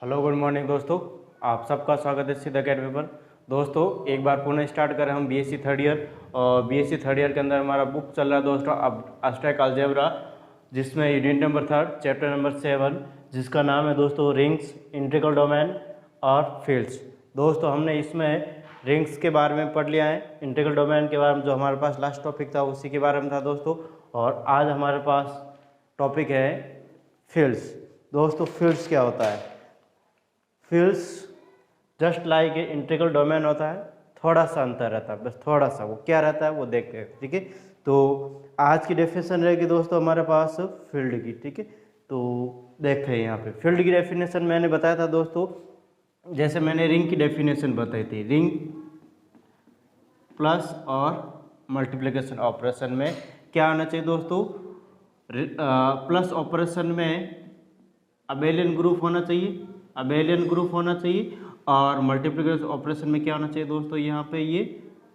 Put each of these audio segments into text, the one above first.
Hello good morning दोस्तों, आप सबका स्वागत है सिद्ध अकेडमी पर। दोस्तों एक बार पुनः स्टार्ट करें हम बीएससी थर्ड ईयर। और बीएससी थर्ड ईयर के अंदर हमारा बुक चल रहा है दोस्तों अब अब्स्ट्रैक्ट अलजेब्रा, जिसमें यूनिट नंबर 3 चैप्टर नंबर 7 जिसका नाम है दोस्तों रिंग्स, इंटीग्रल डोमेन और फील्ड्स। दोस्तों हमने इसमें रिंग्स के बारे में पढ़ लिया है, इंटीग्रल डोमेन के बारे में जो हमारे पास लास्ट टॉपिक था उसी के बारे में था दोस्तों। और आज हमारे पास टॉपिक है फील्ड्स। दोस्तों फील्ड्स क्या होता है? Fields just like a integral domain होता है, थोड़ा सा अंतर रहता है, बस थोड़ा सा। वो क्या रहता है वो देखते हैं, ठीक है। तो आज की डेफिनेशन रहेगी दोस्तों हमारे पास फील्ड की, ठीक है। तो देखते हैं यहाँ पे फील्ड की डेफिनेशन मैंने बताया था दोस्तों, जैसे मैंने रिंग की डेफिनेशन बताई थी। रिंग प्लस और मल्टीप्लिकेशन ऑपरेशन में क्या होना चाहिए दोस्तों? प्लस ऑपरेशन में अबेलियन ग्रुप होना चाहिए, अबेलियन ग्रुप होना चाहिए। और मल्टीप्लिकेशन ऑपरेशन में क्या होना चाहिए दोस्तों? यहाँ पे ये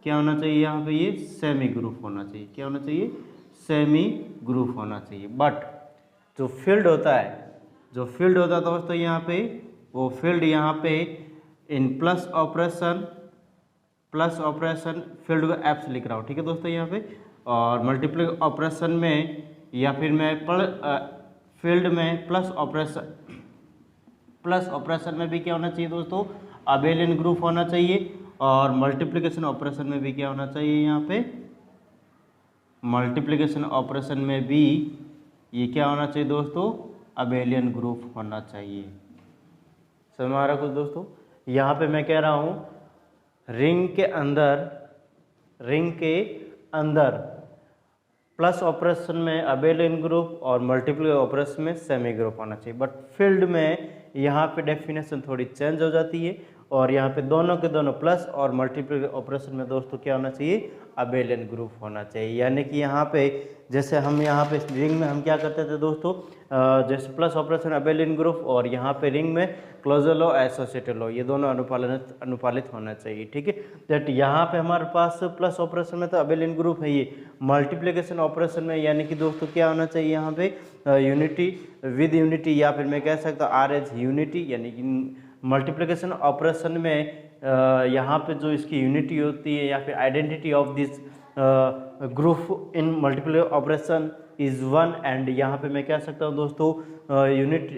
क्या होना चाहिए? यहाँ पे ये सेमी ग्रुप होना चाहिए। क्या होना चाहिए? सेमी ग्रुप होना चाहिए। बट जो फील्ड होता है, जो फील्ड होता है दोस्तों यहाँ पे, वो फील्ड यहाँ पे इन प्लस ऑपरेशन फील्ड को एफ से लिख रहा हूँ, ठीक है दोस्तों यहाँ पे। और मल्टीप्लिकेशन ऑपरेशन में या फिर मैं फील्ड में प्लस ऑपरेशन में भी क्या होना चाहिए दोस्तों? अबेलियन ग्रुप होना चाहिए। और मल्टीप्लिकेशन ऑपरेशन में भी क्या होना चाहिए? यहाँ पे मल्टीप्लिकेशन ऑपरेशन में भी ये क्या होना चाहिए दोस्तों? अबेलियन ग्रुप होना चाहिए। समझ में आ रहा कुछ दोस्तों? यहाँ पे मैं कह रहा हूँ रिंग के अंदर प्लस ऑपरेशन में अबेलियन ग्रुप और मल्टीप्लिकेशन ऑपरेशन में सेमी ग्रुप होना चाहिए। बट फील्ड में यहाँ पे डेफिनेशन थोड़ी चेंज हो जाती है, और यहाँ पे दोनों के दोनों प्लस और मल्टीप्लिकेशन ऑपरेशन में दोस्तों क्या होना चाहिए? अबेलियन ग्रुप होना चाहिए। यानी कि यहाँ पे जैसे हम यहाँ पे रिंग में हम क्या करते थे दोस्तों, जैसे प्लस ऑपरेशन अबेलियन ग्रुप, और यहाँ पे रिंग में क्लोजर लॉ एसोसिएटेड लॉ, ये दोनों अनुपालित होना चाहिए, ठीक है। दैट यहाँ पे हमारे पास प्लस ऑपरेशन में तो अबेलियन ग्रुप है, ये मल्टीप्लिकेशन ऑपरेशन में यानी कि दोस्तों क्या होना चाहिए यहाँ पे? यूनिटी विद यूनिटी, या फिर मैं कह सकता हूँ आर एज यूनिटी। यानी कि मल्टीप्लिकेशन ऑपरेशन में यहाँ पे जो इसकी यूनिटी होती है या फिर identity of this group in multiplication operation is 1। And यहाँ पे मैं कह सकता हूँ दोस्तों यूनिट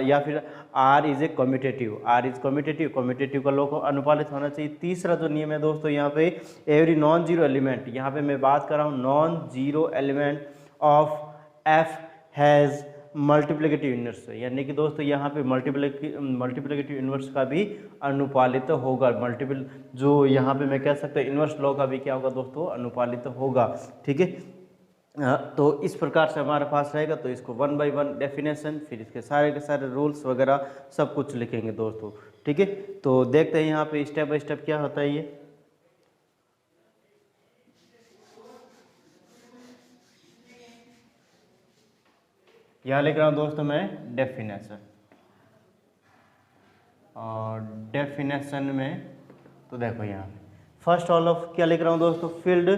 या फिर R is a commutative, R is commutative का लॉ को अनुपालित होना चाहिए। तीसरा जो नियम है दोस्तों यहाँ पे एवरी नॉन जीरो एलिमेंट, यहाँ पे मैं बात कर रहा हूँ non zero element of F has multiplicative inverse, यानी कि दोस्तों यहाँ पे मल्टीप्लिकेटिव इनवर्स का भी अनुपालित होगा। मल्टीपल जो यहाँ पे मैं कह सकता हूँ इनवर्स लॉ का भी क्या होगा दोस्तों? अनुपालित होगा, ठीक है। तो इस प्रकार से हमारे पास रहेगा। तो इसको 1 बाय 1 डेफिनेशन, फिर इसके सारे के सारे रूल्स वगैरह सब कुछ लिखेंगे दोस्तों, ठीक है। तो देखते हैं यहाँ पे स्टेप बाय स्टेप क्या होता है ये। यहाँ लिख रहा हूँ दोस्तों मैं डेफिनेशन, और डेफिनेशन में तो देखो यहाँ फर्स्ट ऑल ऑफ क्या लिख रहा हूँ दोस्तों? Field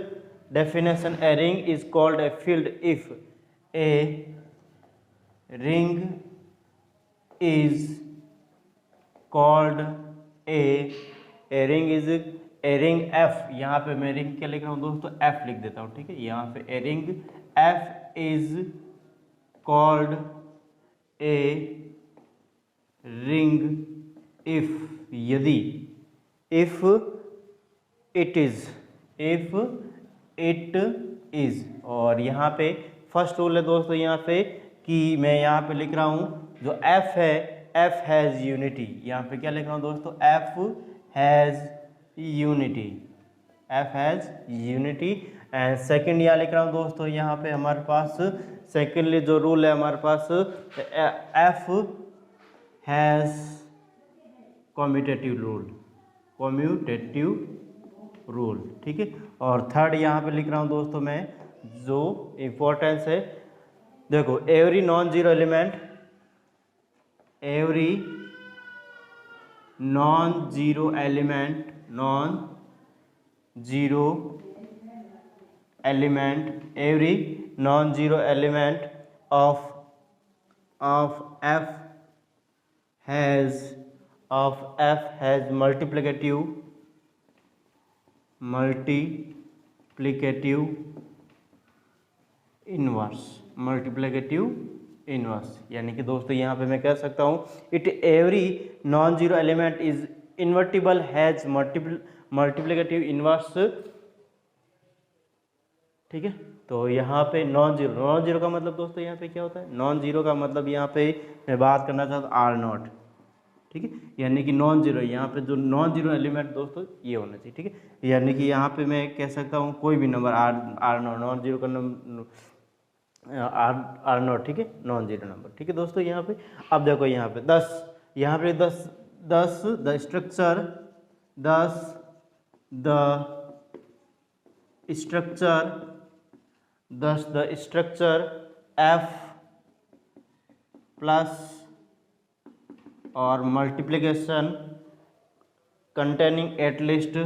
definition, a ring is called a field if a ring is called a ring F. यहाँ पे मैं रिंग क्या लिख रहा हूँ दोस्तों? एफ लिख देता हूँ, ठीक है। यहाँ पे a ring F is called a ring if यदि इफ इट इज। और यहाँ पे फर्स्ट रूल है दोस्तों यहाँ पे कि मैं यहाँ पे लिख रहा हूँ जो एफ है, एफ हैज़ यूनिटी। यहाँ पे क्या लिख रहा हूँ दोस्तों? F has unity, F has unity. And second यहाँ लिख रहा हूँ दोस्तों यहाँ पे हमारे पास सेकेंडली जो रूल है हमारे पास एफ हैज़ कम्यूटेटिव रूल, ठीक है। और थर्ड यहाँ पे लिख रहा हूँ दोस्तों मैं जो इम्पोर्टेंस है, देखो every non zero element of f has of F has multiplicative inverse, यानी कि दोस्तों यहाँ पे मैं कह सकता हूँ it every non zero element is invertible has multiplicative inverse. ठीक है, तो यहाँ पे नॉन जीरो का मतलब दोस्तों यहाँ पे क्या होता है, नॉन जीरो का मतलब यहाँ पे मैं बात करना चाहता हूँ आर नॉट। ठीक है, यानी कि नॉन जीरो, यहाँ पे जो नॉन जीरो एलिमेंट दोस्तों ये होना चाहिए। ठीक है, यानी कि यहाँ पे मैं कह सकता हूँ कोई भी number R not, non zero का नंबर आर नॉट। ठीक है, नॉन जीरो नंबर। ठीक है दोस्तों, यहाँ पे अब देखो यहाँ पे 10, यहाँ पे 10 द स्ट्रक्चर एफ प्लस और multiplication containing at least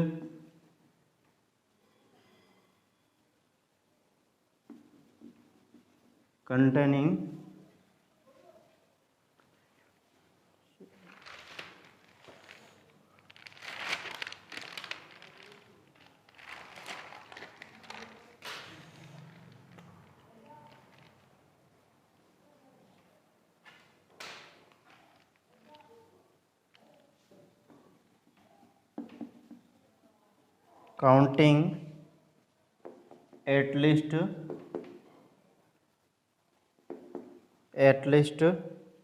counting at least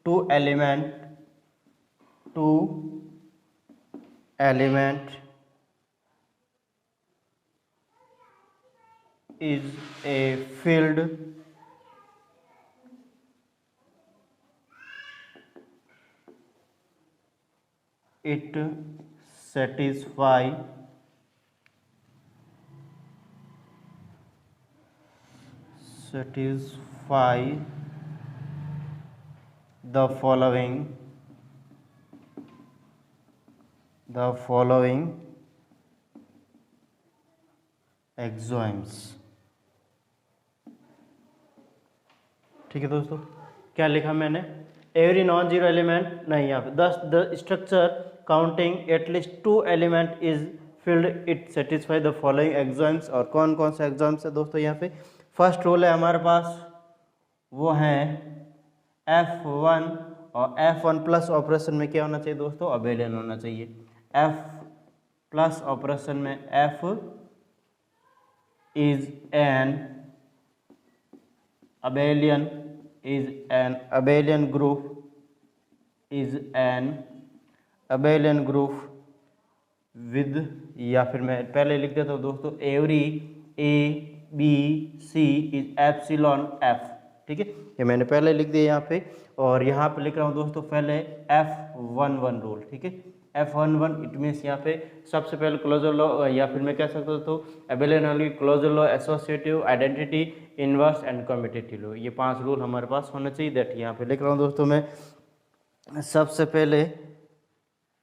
two element is a field it satisfy the following axioms। ठीक है दोस्तों, क्या लिखा मैंने, एवरी नॉन जीरो एलिमेंट नहीं, यहाँ पे the structure counting at least to element is filled it satisfy the following exams. और कौन कौन से एग्जाम्स है दोस्तों, यहाँ पे फर्स्ट रूल है हमारे पास, वो है F1, और F1 प्लस ऑपरेशन में क्या होना चाहिए दोस्तों, अबेलियन होना चाहिए। F प्लस ऑपरेशन में F is an abelian group with, या फिर मैं पहले लिख देता हूँ दोस्तों, every A B C is epsilon F. ठीक है, ये मैंने पहले लिख दिया यहाँ पे, और यहाँ पे लिख रहा हूँ दोस्तों पहले F11 रूल। ठीक है, F11 इट मीन्स यहाँ पे सबसे पहले क्लोजर लॉ, या फिर मैं कह सकता हूँ तो abelian closure law, associative, identity, inverse and commutative law, ये 5 रूल हमारे पास होना चाहिए। दैट यहाँ पे लिख रहा हूँ दोस्तों मैं सबसे पहले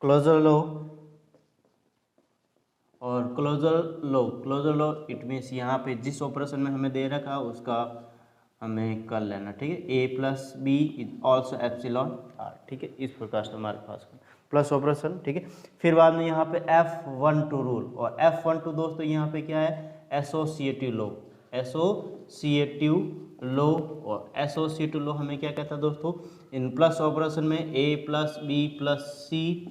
क्लोजर लॉ, और क्लोजर लॉ इट मीन्स यहाँ पे जिस ऑपरेशन में हमें दे रखा उसका हमें कर लेना। ठीक है, A plus B is also epsilon R. ठीक है, इस प्रकार से हमारे पास प्लस ऑपरेशन। ठीक है, फिर बाद में यहाँ पे F12 रूल, और F12 दोस्तों यहाँ पे क्या है, एसोसिएटिव लॉ, और एसोसिएटिव लॉ हमें क्या कहता है दोस्तों, इन प्लस ऑपरेशन में ए प्लस बी प्लस सी,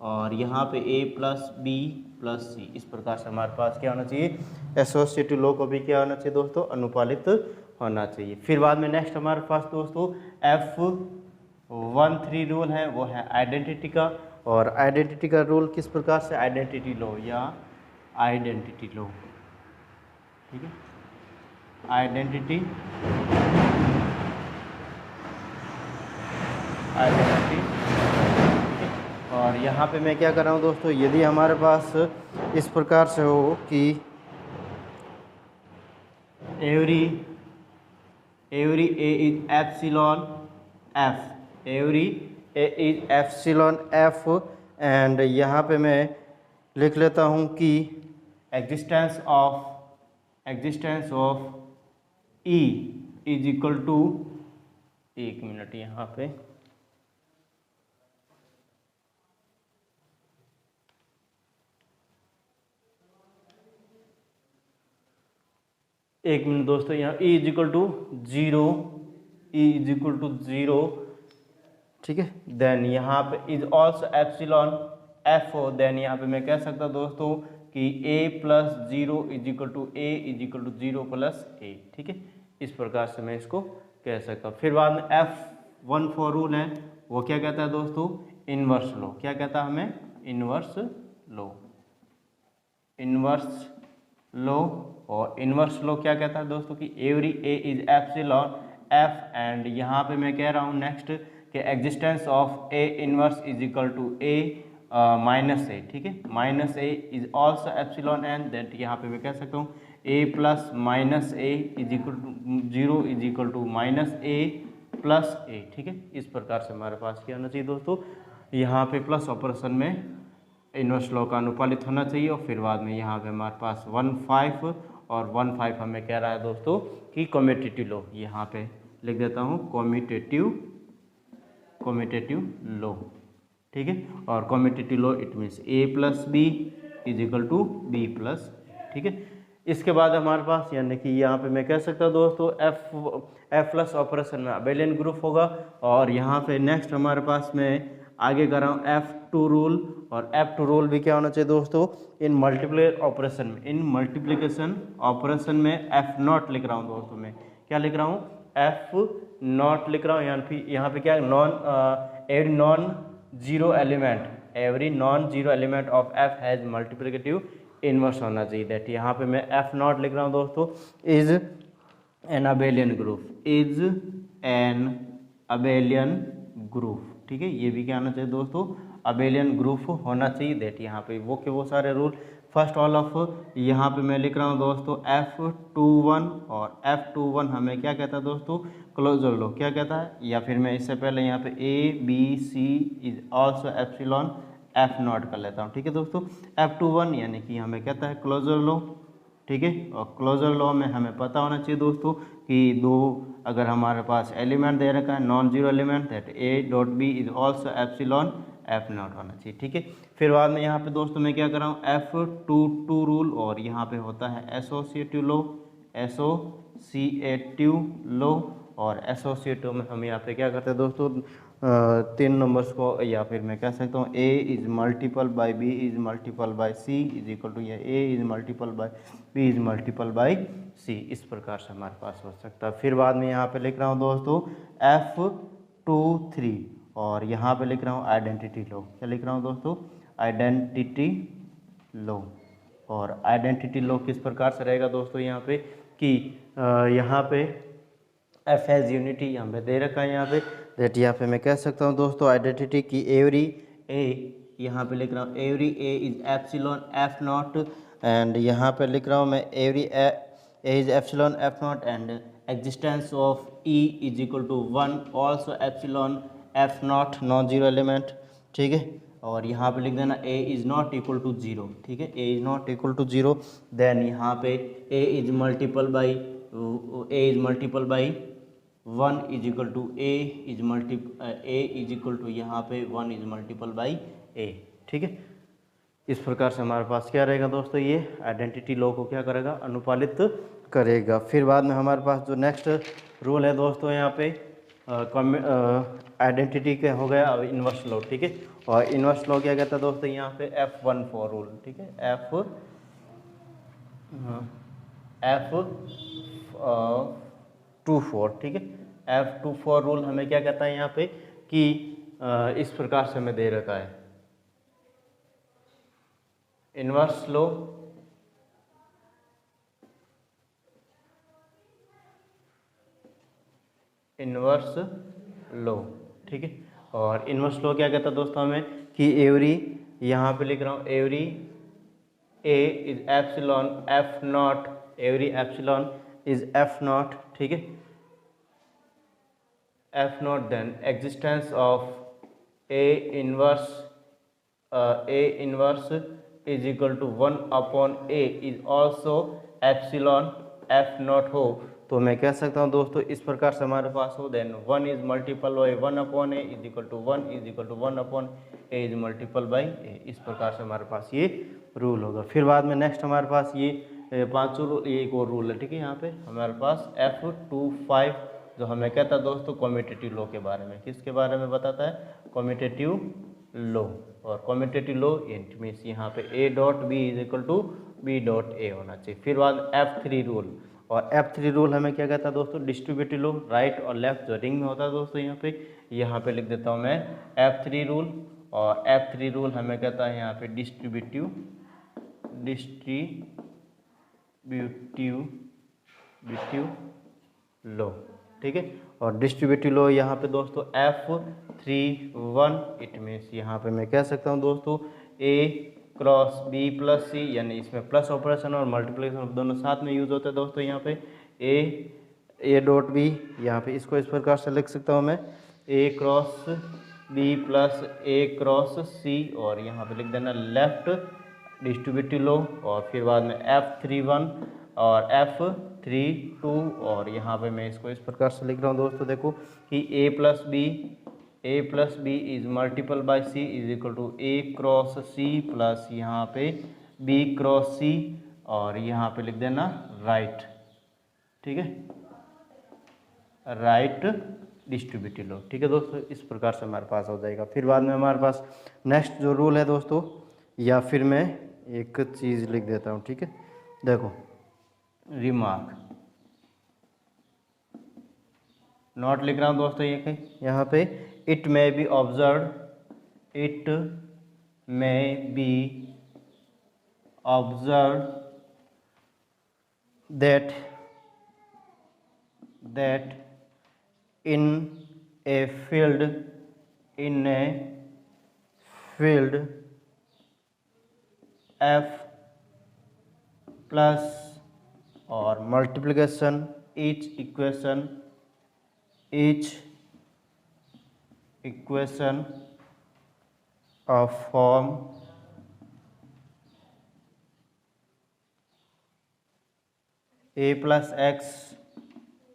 और यहाँ पे ए प्लस बी प्लस सी, इस प्रकार से हमारे पास क्या होना चाहिए, एसोसिएटिव लॉ को भी क्या होना चाहिए दोस्तों, अनुपालित होना चाहिए। फिर बाद में नेक्स्ट हमारे पास दोस्तों F13 रूल है, वो है आइडेंटिटी का, और आइडेंटिटी का रूल किस प्रकार से, आइडेंटिटी लॉ या आइडेंटिटी लॉ। ठीक है, आइडेंटिटी और यहाँ पे मैं क्या कर रहा हूँ दोस्तों, यदि हमारे पास इस प्रकार से हो कि every A is epsilon F, every A is epsilon F, and यहाँ पे मैं लिख लेता हूँ कि existence of E is equal to, एक मिनट यहाँ पे, एक मिनट दोस्तों, यहाँ e is equal to zero, E is equal to zero, ठीक है। देन यहाँ पे इज ऑल्सो एप्सिलॉन एफ हो, देन यहाँ पे मैं कह सकता हूँ दोस्तों कि a plus zero is equal to A is equal to zero plus A, ठीक है। इस प्रकार से मैं इसको कह सकता हूँ। फिर बाद में F14 रूल है, वो क्या कहता है दोस्तों, इनवर्स लो। क्या कहता है हमें, इनवर्स लो, इनवर्स लो। और इनवर्स लो क्या कहता है दोस्तों कि every A is epsilon F, and यहाँ पे मैं कह रहा हूँ नेक्स्ट कि existence of A inverse is equal to A minus A, ठीक है। Minus A is also epsilon N, that यहाँ पे मैं कह सकता हूँ A plus minus A is equal to zero is equal to minus A plus A, ठीक है। इस प्रकार से हमारे पास क्या होना चाहिए दोस्तों, यहाँ पे प्लस ऑपरेशन में इनवर्स लॉ का अनुपालित होना चाहिए। और फिर बाद में यहाँ पे हमारे पास 1/5 और 1/5 हमें कह रहा है दोस्तों कि कम्यूटेटिव लॉ, यहाँ पे लिख देता हूँ कम्यूटेटिव लॉ, ठीक है। और commutative law it means A plus B is equal to B plus, ठीक है। इसके बाद हमारे पास यानी कि यहाँ पे मैं कह सकता हूँ दोस्तों एफ प्लस ऑपरेशन में अबेलियन ग्रुप होगा। और यहाँ पे नेक्स्ट हमारे पास में आगे कर रहा हूँ F2 रूल, और F2 रूल भी क्या होना चाहिए दोस्तों, इन मल्टीप्लिकेशन ऑपरेशन में, इन मल्टीप्लिकेशन ऑपरेशन में F0 लिख रहा हूँ दोस्तों, मैं क्या लिख रहा हूँ, F0 लिख रहा हूँ। यहाँ पे क्या every non zero element of F has multiplicative inverse होना चाहिए, दैट यहाँ पे मैं F0 लिख रहा हूँ दोस्तों, is an abelian group, is an abelian group, ठीक है। ये भी क्या होना चाहिए दोस्तों, अबेलियन ग्रुप होना चाहिए, दैट यहाँ पे वो सारे रूल। फर्स्ट ऑल ऑफ यहाँ पे मैं लिख रहा हूँ दोस्तों F21, और F21 हमें क्या कहता है दोस्तों, क्लोजर लो क्या कहता है, या फिर मैं इससे पहले यहाँ पे ABC is also epsilon F0 कर लेता हूँ, ठीक है दोस्तों। F21 यानी कि हमें कहता है क्लोजर लो, ठीक है। और क्लोजर लॉ में हमें पता होना चाहिए दोस्तों कि दो अगर हमारे पास एलिमेंट दे रखा है non zero element, that A dot B is also epsilon F0 होना चाहिए, ठीक है। फिर बाद में यहाँ पे दोस्तों मैं क्या कर रहा हूँ F22 रूल, और यहाँ पे होता है एसोसिएटिव लो, और एसोसिएटिव में हम यहाँ पे क्या करते हैं दोस्तों, 3 नंबर्स को, या फिर मैं कह सकता हूँ a is multiple by b is multiple by c is equal to, या a is multiple by b is multiple by c, इस प्रकार से हमारे पास हो सकता है। फिर बाद में यहाँ पे लिख रहा हूँ दोस्तों F23, और यहाँ पे लिख रहा हूँ आइडेंटिटी लो। क्या लिख रहा हूँ दोस्तों, आइडेंटिटी लो। और आइडेंटिटी लो किस प्रकार से रहेगा दोस्तों, यहाँ पे कि यहाँ पे एफ हैज़ यूनिटी यहाँ पे दे रखा है, यहाँ पे दैट यहाँ पे मैं कह सकता हूँ दोस्तों आइडेंटिटी की एवरी ए, यहाँ पे लिख रहा हूँ every A is epsilon F0, and यहाँ पे लिख रहा हूँ मैं every A is epsilon F0 and existence of E is equal to 1 also epsilon F0 non zero element, ठीक है। और यहाँ पे लिख देना a is not equal to zero, ठीक है, a is not equal to zero. Then यहाँ पे a is multiple by 1 is equal to a is equal to यहाँ पे 1 इज मल्टीपल बाई a, ठीक है। इस प्रकार से हमारे पास क्या रहेगा दोस्तों, ये आइडेंटिटी लॉ को क्या करेगा, अनुपालित करेगा। फिर बाद में हमारे पास जो नेक्स्ट रूल है दोस्तों, यहाँ पे आइडेंटिटी के हो गया अब इन्वर्स लॉ, ठीक है। और इन्वर्स लॉ क्या कहता है दोस्तों, यहाँ पे F14 रूल, ठीक है, F24, ठीक है। F24 रूल हमें क्या कहता है यहाँ पे कि इस प्रकार से हमें दे रखा है, इन्वर्स लो ठीक है। और इन्वर्स लो क्या कहता है दोस्तों हमें कि एवरी, यहाँ पे लिख रहा हूँ every A is epsilon F0, every epsilon is F0, ठीक है, F0, then existence of A inverse is equal to 1 upon A is also epsilon F0 हो, तो मैं कह सकता हूँ दोस्तों इस प्रकार से हमारे पास हो, then 1 is multiple by 1 upon A is equal to 1 is equal to 1 upon A is multiple by A, इस प्रकार से हमारे पास ये रूल होगा। फिर बाद में नेक्स्ट हमारे पास ये पाँचों रूल, ये एक और रूल है, ठीक है। यहाँ पे हमारे पास F25 जो हमें कहता है दोस्तों कम्यूटेटिव लॉ के बारे में, किसके बारे में बताता है, कम्यूटेटिव लॉ। और कम्यूटेटिव लॉ इट मीन्स यहाँ पे A.B is equal to B.A होना चाहिए। फिर बाद F3 रूल, और F3 रूल हमें क्या कहता है दोस्तों, डिस्ट्रीब्यूटिव लॉ, राइट और लेफ्ट जो रिंग में होता है दोस्तों, यहाँ पे लिख देता हूँ मैं F3 रूल। और F3 रूल हमें कहता है यहाँ पे डिस्ट्रीब्यूटिव लॉ, ठीक है। और डिस्ट्रीब्यूटिव लॉ यहाँ पे दोस्तों F31 इट मीन्स यहाँ पे मैं कह सकता हूँ दोस्तों A cross B plus C, यानी इसमें प्लस ऑपरेशन और मल्टीप्लिकेशन दोनों साथ में यूज होते हैं दोस्तों। यहाँ पे A डॉट B, यहाँ पे इसको इस प्रकार से लिख सकता हूँ मैं A cross B plus A cross C, और यहाँ पे लिख देना लेफ्ट डिस्ट्रीब्यूटिव लॉ। और फिर बाद में F31 और F32, और यहाँ पे मैं इसको इस प्रकार से लिख रहा हूँ दोस्तों, देखो कि A plus B is multiple by C is equal to A cross C plus यहाँ पे B क्रॉस C, और यहाँ पे लिख देना राइट, ठीक है, राइट डिस्ट्रीब्यूटिव लॉ, ठीक है दोस्तों। इस प्रकार से हमारे पास हो जाएगा। फिर बाद में हमारे पास नेक्स्ट जो रूल है दोस्तों, या फिर मैं एक चीज़ लिख देता हूँ, ठीक है, देखो रिमार्क नोट लिख रहा हूँ दोस्तों, ये कहीं यहाँ पे it may be observe that in a field F plus और multiplication each equation of form A plus X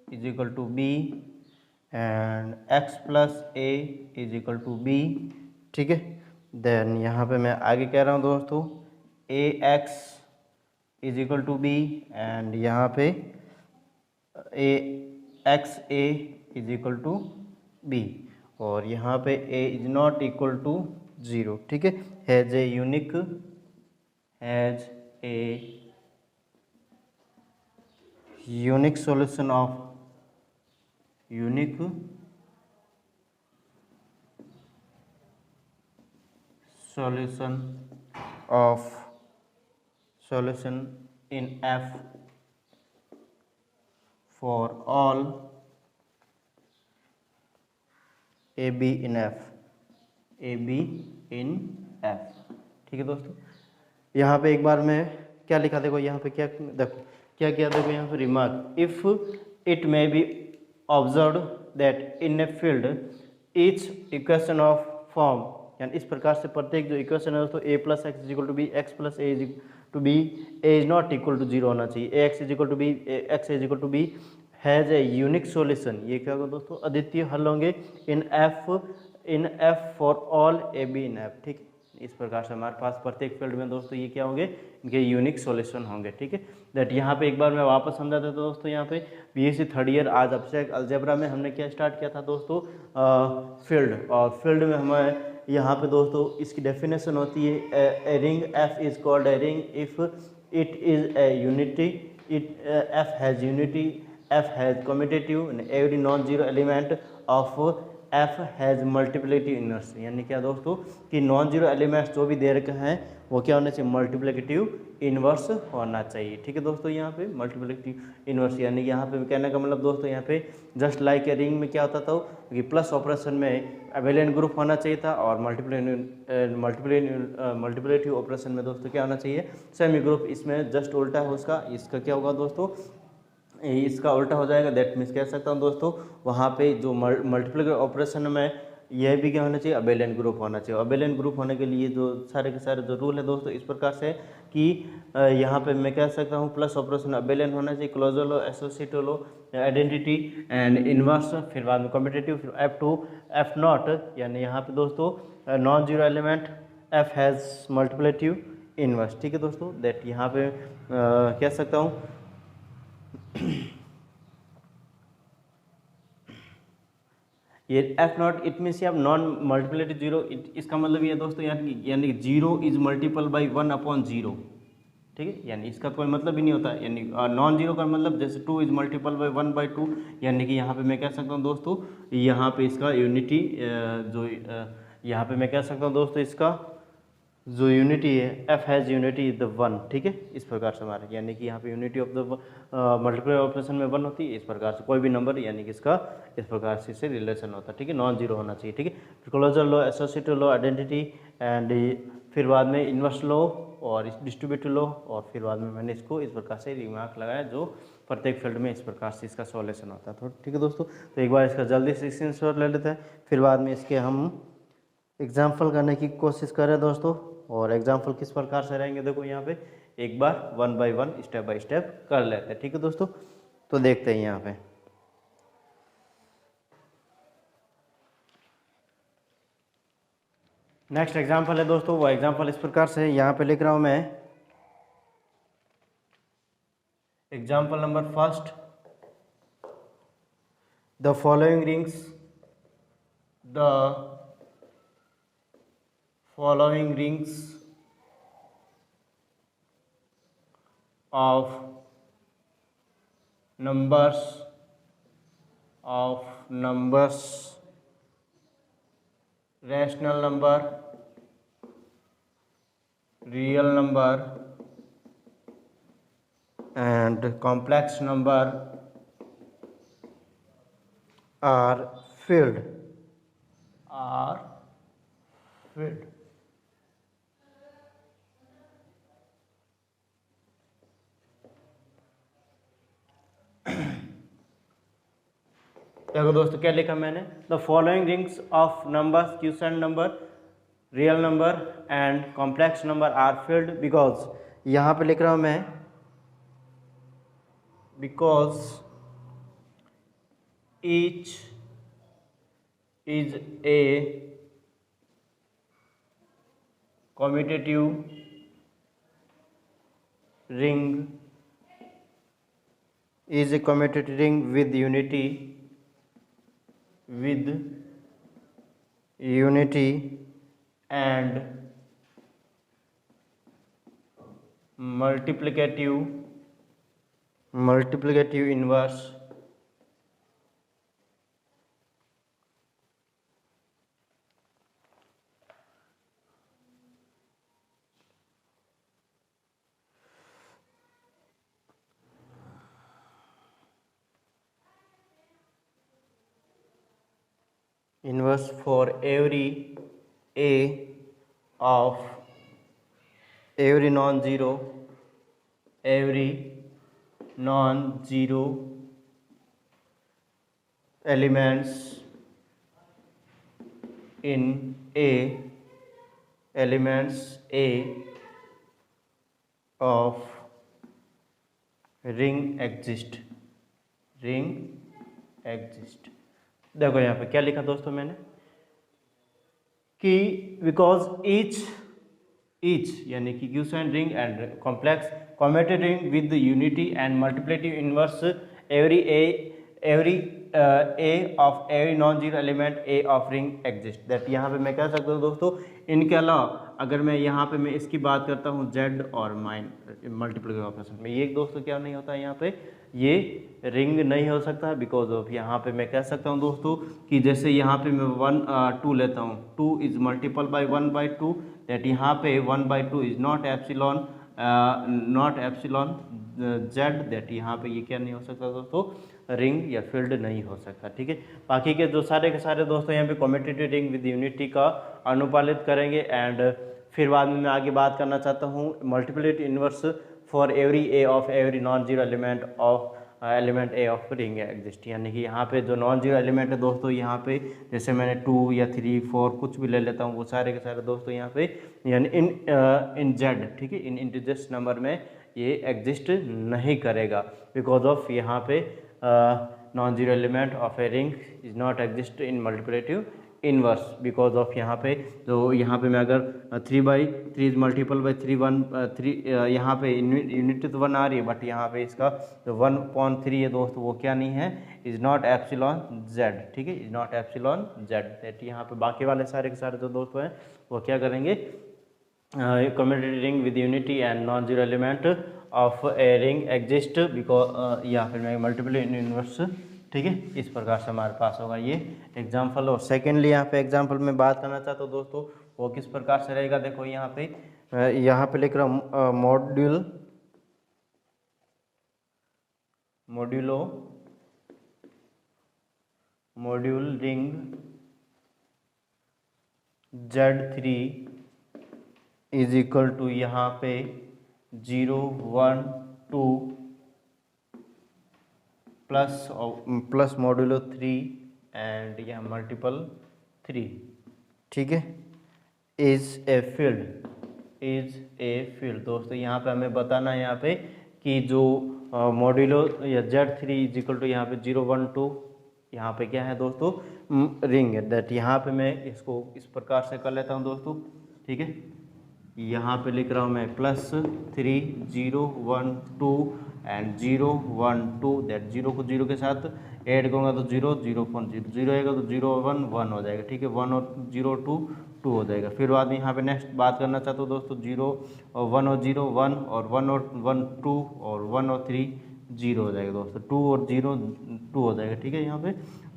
is equal to B and X plus A is equal to B, ठीक है। देन यहाँ पे मैं आगे कह रहा हूँ दोस्तों AX is equal to B and यहाँ पे XA is equal to B, और यहाँ पे A is not equal to 0, ठीक है। Has a unique solution of solution in F for all AB in F, ठीक है दोस्तों। यहाँ पे एक बार मैं क्या लिखा, देखो यहाँ पे क्या, देखो क्या किया, देखो यहाँ पे remark if it may be observe that in a field each equation of form, यानी इस प्रकार से प्रत्येक जो इक्वेशन है दोस्तों A plus X is equal to B, X plus A is to B, A is not equal to 0 होना चाहिए, A X is equal to B, X is equal to B, has a unique solution, ये क्या होगा दोस्तों, अद्वितीय हल होंगे in F for all A B in F, ठीक है। इस प्रकार से हमारे पास प्रत्येक फील्ड में दोस्तों ये क्या होंगे, इनके यूनिक सॉल्यूशन होंगे, ठीक है। दैट यहाँ पे एक बार मैं वापस समझा देता हूँ दोस्तों, यहाँ पे बीएससी थर्ड ईयर आज एब्स्ट्रैक्ट अलजेब्रा में हमने क्या स्टार्ट किया था दोस्तों, फील्ड, और फील्ड में हमें यहाँ पे दोस्तों इसकी डेफिनेशन होती है a ring F is called a ring if it is a unity, it F has unity, F has commutative, every non zero element of F has multiplicative inverse, यानी क्या दोस्तों कि नॉन जीरो एलिमेंट्स जो भी दे रखे हैं वो क्या होना चाहिए, मल्टीप्लिकेटिव इनवर्स होना चाहिए, ठीक है दोस्तों। यहाँ पे मल्टीप्लिकेटिव इनवर्स, यानी कि यहाँ पे कहने का मतलब दोस्तों यहाँ पे जस्ट लाइक ए रिंग में क्या होता था कि प्लस ऑपरेशन में एवेलेंट ग्रुप होना चाहिए था, और मल्टीप्लिकेटिव ऑपरेशन में दोस्तों क्या होना चाहिए, सेमी ग्रुप। इसमें जस्ट उल्टा है उसका, इसका क्या होगा दोस्तों, इसका उल्टा हो जाएगा। दैट मीन्स कह सकता हूँ दोस्तों वहाँ पे जो मल्टीप्लिकेटिव ऑपरेशन में यह भी क्या होना चाहिए, अबेलेंट ग्रुप होना चाहिए। अबेलेंट ग्रुप होने के लिए जो सारे के सारे जो रूल है दोस्तों इस प्रकार से कि यहाँ पे मैं कह सकता हूँ प्लस ऑपरेशन अबेलेंट होना चाहिए, closure law, associative law, identity and inverse, फिर बाद में कॉम्पिटिटिव, फिर एफ नॉट, यानी यहाँ पे दोस्तों non zero element F has multiplicative inverse. ठीक है दोस्तों, दैट यहाँ पे कह सकता हूँ ये एफ नॉट, इट मीन्स आप नॉन मल्टीप्लिकेटिव जीरो, इसका मतलब ये दोस्तों यानी जीरो इज मल्टीपल बाई 1/0। ठीक है, यानी इसका कोई मतलब ही नहीं होता, यानी नॉन जीरो का मतलब जैसे 2 इज मल्टीपल बाई 1/2, यानी कि यहाँ पे मैं कह सकता हूँ दोस्तों, यहाँ पे इसका यूनिटी जो यहाँ पे मैं कह सकता हूँ दोस्तों, इसका जो यूनिटी है F has unity the one. ठीक है, इस प्रकार से हमारे यानी कि यहाँ पे unity of the multiply operation में वन होती है। इस प्रकार से कोई भी नंबर यानी कि इसका इस प्रकार से इससे रिलेशन होता है। ठीक है, नॉन जीरो होना चाहिए। ठीक है, closure law, associative law, identity and फिर बाद में इन्वर्स लॉ और डिस्ट्रीब्यूटिव लॉ, और फिर बाद में मैंने इसको इस प्रकार से रिमार्क लगाया जो प्रत्येक फील्ड में इस प्रकार से इसका सॉल्यूशन होता है। तो ठीक है दोस्तों, तो एक बार इसका जल्दी से स्क्रीनशॉट ले लेते हैं, फिर बाद में इसके हम एग्जाम्पल करने की कोशिश करें दोस्तों। और एग्जाम्पल किस प्रकार से रहेंगे देखो यहाँ पे एक बार 1 बाय 1 स्टेप बाय स्टेप कर लेते हैं। ठीक है दोस्तों, तो देखते हैं यहाँ पे नेक्स्ट एग्जाम्पल है दोस्तों। वो एग्जाम्पल इस प्रकार से यहाँ पे लिख रहा हूँ मैं, example number first, the following rings of numbers rational number, real number and complex number are filled देखो दोस्तों क्या लिखा मैंने, the following rings of numbers quotient number, real number and complex number are field because, यहाँ पे लिख रहा हूँ मैं, because each is a commutative ring, is a commutative ring with unity and multiplicative inverse for every a of every non-zero elements in a of ring exist। देखो यहाँ पे क्या लिखा दोस्तों मैंने कि बिकॉज ईच यानी कि quotient ring and complex commutative ring with unity and multiplicative inverse every A of every non zero element A of ring exist. That यहाँ पे मैं कह सकता हूँ दोस्तों, इनके अलावा अगर मैं यहाँ पे मैं इसकी बात करता हूँ जेड और माइन मल्टीप्लिकेटिव ऑपरेशन में, ये दोस्तों क्या नहीं होता, यहाँ पे ये रिंग नहीं हो सकता बिकॉज ऑफ, यहाँ पे मैं कह सकता हूँ दोस्तों कि जैसे यहाँ पे मैं 2 लेता हूँ, 2 इज मल्टीपल बाई 1/2, दैट यहाँ पे 1/2 is not epsilon Z, that यहाँ पे ये क्या नहीं हो सकता दोस्तों, रिंग या फील्ड नहीं हो सकता। ठीक है, बाकी के जो सारे के सारे दोस्तों यहाँ पे कम्यूटेटिव रिंग विद यूनिटी का अनुपालित करेंगे। एंड फिर बाद में मैं आगे बात करना चाहता हूँ multiplicative inverse for every A of every non zero element A of ring exist, यानी कि यहाँ पे जो नॉन जीरो एलिमेंट है दोस्तों, यहाँ पे जैसे मैंने 2 या 3 4 कुछ भी ले लेता हूँ, वो सारे के सारे दोस्तों यहाँ पे यानी इन जेड, ठीक है, इन इंटीजर्स नंबर में ये एग्जिस्ट नहीं करेगा बिकॉज ऑफ यहाँ पे non zero element of a ring is not exist in multiplicative inverse because of यहाँ पे तो यहाँ पे मैं अगर 3/3 इज मल्टीपल बाई 3 3 यहाँ पे यूनिट तो 1 आ रही है, बट यहाँ पे इसका जो 1/3 है दोस्तों वो क्या नहीं है, इज नॉट एप्सिलॉन जेड, ठीक है, is not epsilon Z. That यहाँ पे बाकी वाले सारे के सारे जो दोस्तों हैं वो क्या करेंगे, commutative ring with unity and non zero element of a ring exist because या फिर मैं मल्टीपल इनवर्स, ठीक है। इस प्रकार से हमारे पास होगा ये एग्जाम्पल। और सेकेंडली यहाँ पे एग्जाम्पल में बात करना चाहता हूँ दोस्तों, वो किस प्रकार से रहेगा। देखो यहाँ पे लिख रहा हूँ module ring Z3 is equal to यहाँ पे 0 1 2 प्लस मॉड्यूलो 3 एंड यह मल्टीपल 3, ठीक है, इज ए फील्ड। दोस्तों यहाँ पे हमें बताना है यहाँ पे कि जो मॉड्यूलो या Z3 इज इक्वल टू यहाँ पे 0 1 2 यहाँ पे क्या है दोस्तों, रिंग है। दैट यहाँ पे मैं इसको इस प्रकार से कर लेता हूँ दोस्तों, ठीक है। यहाँ पे लिख रहा हूँ मैं +3 0 1 2 एंड 0 1 2। दैट 0 को 0 के साथ ऐड करूँगा तो 0 0 0 आएगा तो 0 1 1 हो जाएगा, ठीक है। 1 और 0 2 2 हो जाएगा। फिर बाद में यहाँ पे नेक्स्ट बात करना चाहता हूँ दोस्तों, 0 और 1 और 0 1 और 1 और 1 2 और 1 और 3 0 हो जाएगा दोस्तों। 2 और 0 2 हो जाएगा, ठीक है। यहाँ पे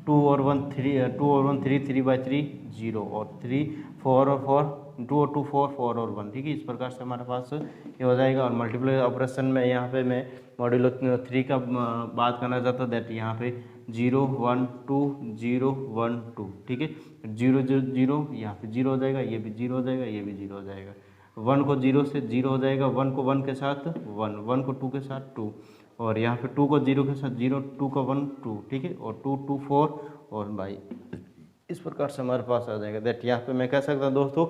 2 और 1 3 3/3 0 और 3 4 और 4 2 और 2 4 4 और 1, ठीक है। इस प्रकार से हमारे पास ये हो जाएगा। और मल्टीप्लाई ऑपरेशन में यहाँ पे मैं मॉड्यूलो 3 का बात करना चाहता हूँ। दैट यहाँ पे 0 1 2 0 1 2, ठीक है। 0 0 यहाँ पे 0 हो जाएगा, ये भी 0 हो जाएगा, ये भी 0 हो जाएगा। 1 को 0 से 0 हो जाएगा, 1 को 1 के साथ 1 1 को 2 के साथ 2 और यहाँ पे 2 को 0 के साथ 0 2 को 1 2, ठीक है। और 2 2 4 और बाई इस प्रकार से हमारे पास आ जाएगा। दैट यहाँ पे मैं कह सकता हूँ दोस्तों,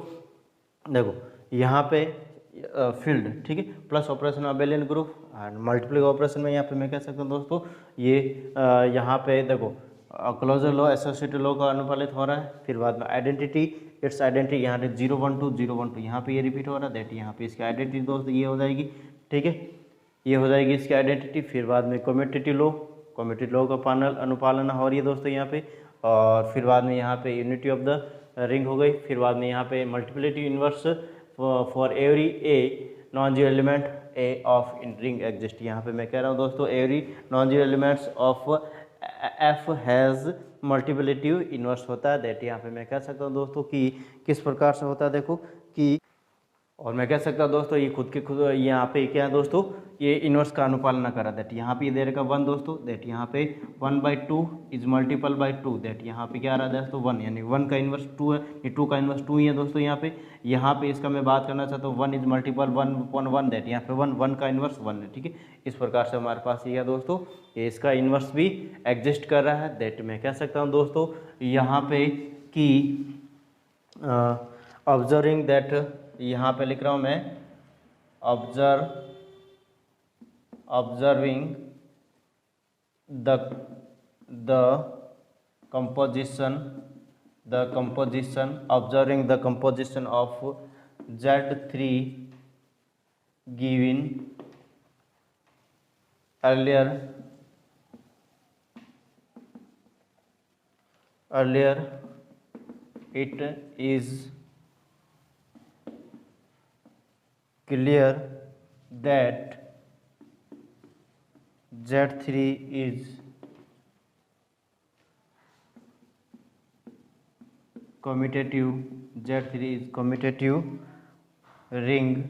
देखो यहाँ पे फील्ड, ठीक है, plus operation abelian group and multiply operation में यहाँ पे मैं कह सकता हूँ दोस्तों ये यहाँ पे देखो क्लोजर लॉ एसोसिएटेड लॉ का अनुपालित हो रहा है। फिर बाद में आइडेंटिटी, इट्स आइडेंटिटी यहाँ पे 0 1 2 0 1 2 यहाँ पे ये रिपीट हो रहा है। दैट यहाँ पे इसकी आइडेंटिटी दोस्तों ये हो जाएगी, ठीक है, ये हो जाएगी इसकी आइडेंटिटी। फिर बाद में कम्यूटेटिव लॉ का अनुपालना हो रही है दोस्तों यहाँ पे। और फिर बाद में यहाँ पे यूनिटी ऑफ द रिंग हो गई। फिर बाद में यहाँ पे multiplicative inverse for every a non zero element A of in ring exist. यहाँ पे मैं कह रहा हूँ दोस्तों every non zero elements of F has multiplicative inverse होता है। दैट यहाँ पे मैं कह सकता हूँ दोस्तों कि किस प्रकार से होता है, देखो कि, और मैं कह सकता हूँ दोस्तों ये खुद यहाँ पे क्या है दोस्तों, ये इनवर्स का अनुपालना करा। दैट यहाँ पे ये दे रखा 1 दोस्तों। दैट यहाँ पे 1/2 इज मल्टीपल बाई 2। दैट यहाँ पे क्या आ रहा है दोस्तों 1, यानी 1 का इनवर्स 2 है, ये 2 का इनवर्स 2 ही है दोस्तों। यहाँ पे इसका मैं बात करना चाहता हूँ 1 इज मल्टीपल 1/1। दैट यहाँ पे 1 का इनवर्स 1 है, ठीक है। इस प्रकार से हमारे पास ये है दोस्तों, ये इसका इनवर्स भी एग्जिस्ट कर रहा है। दैट मैं कह सकता हूँ दोस्तों यहाँ पे कि ऑब्जर्विंग दैट, यहाँ पे लिख रहा हूँ मैं observing the composition of Z3 given earlier it is clear that Z3 is commutative ring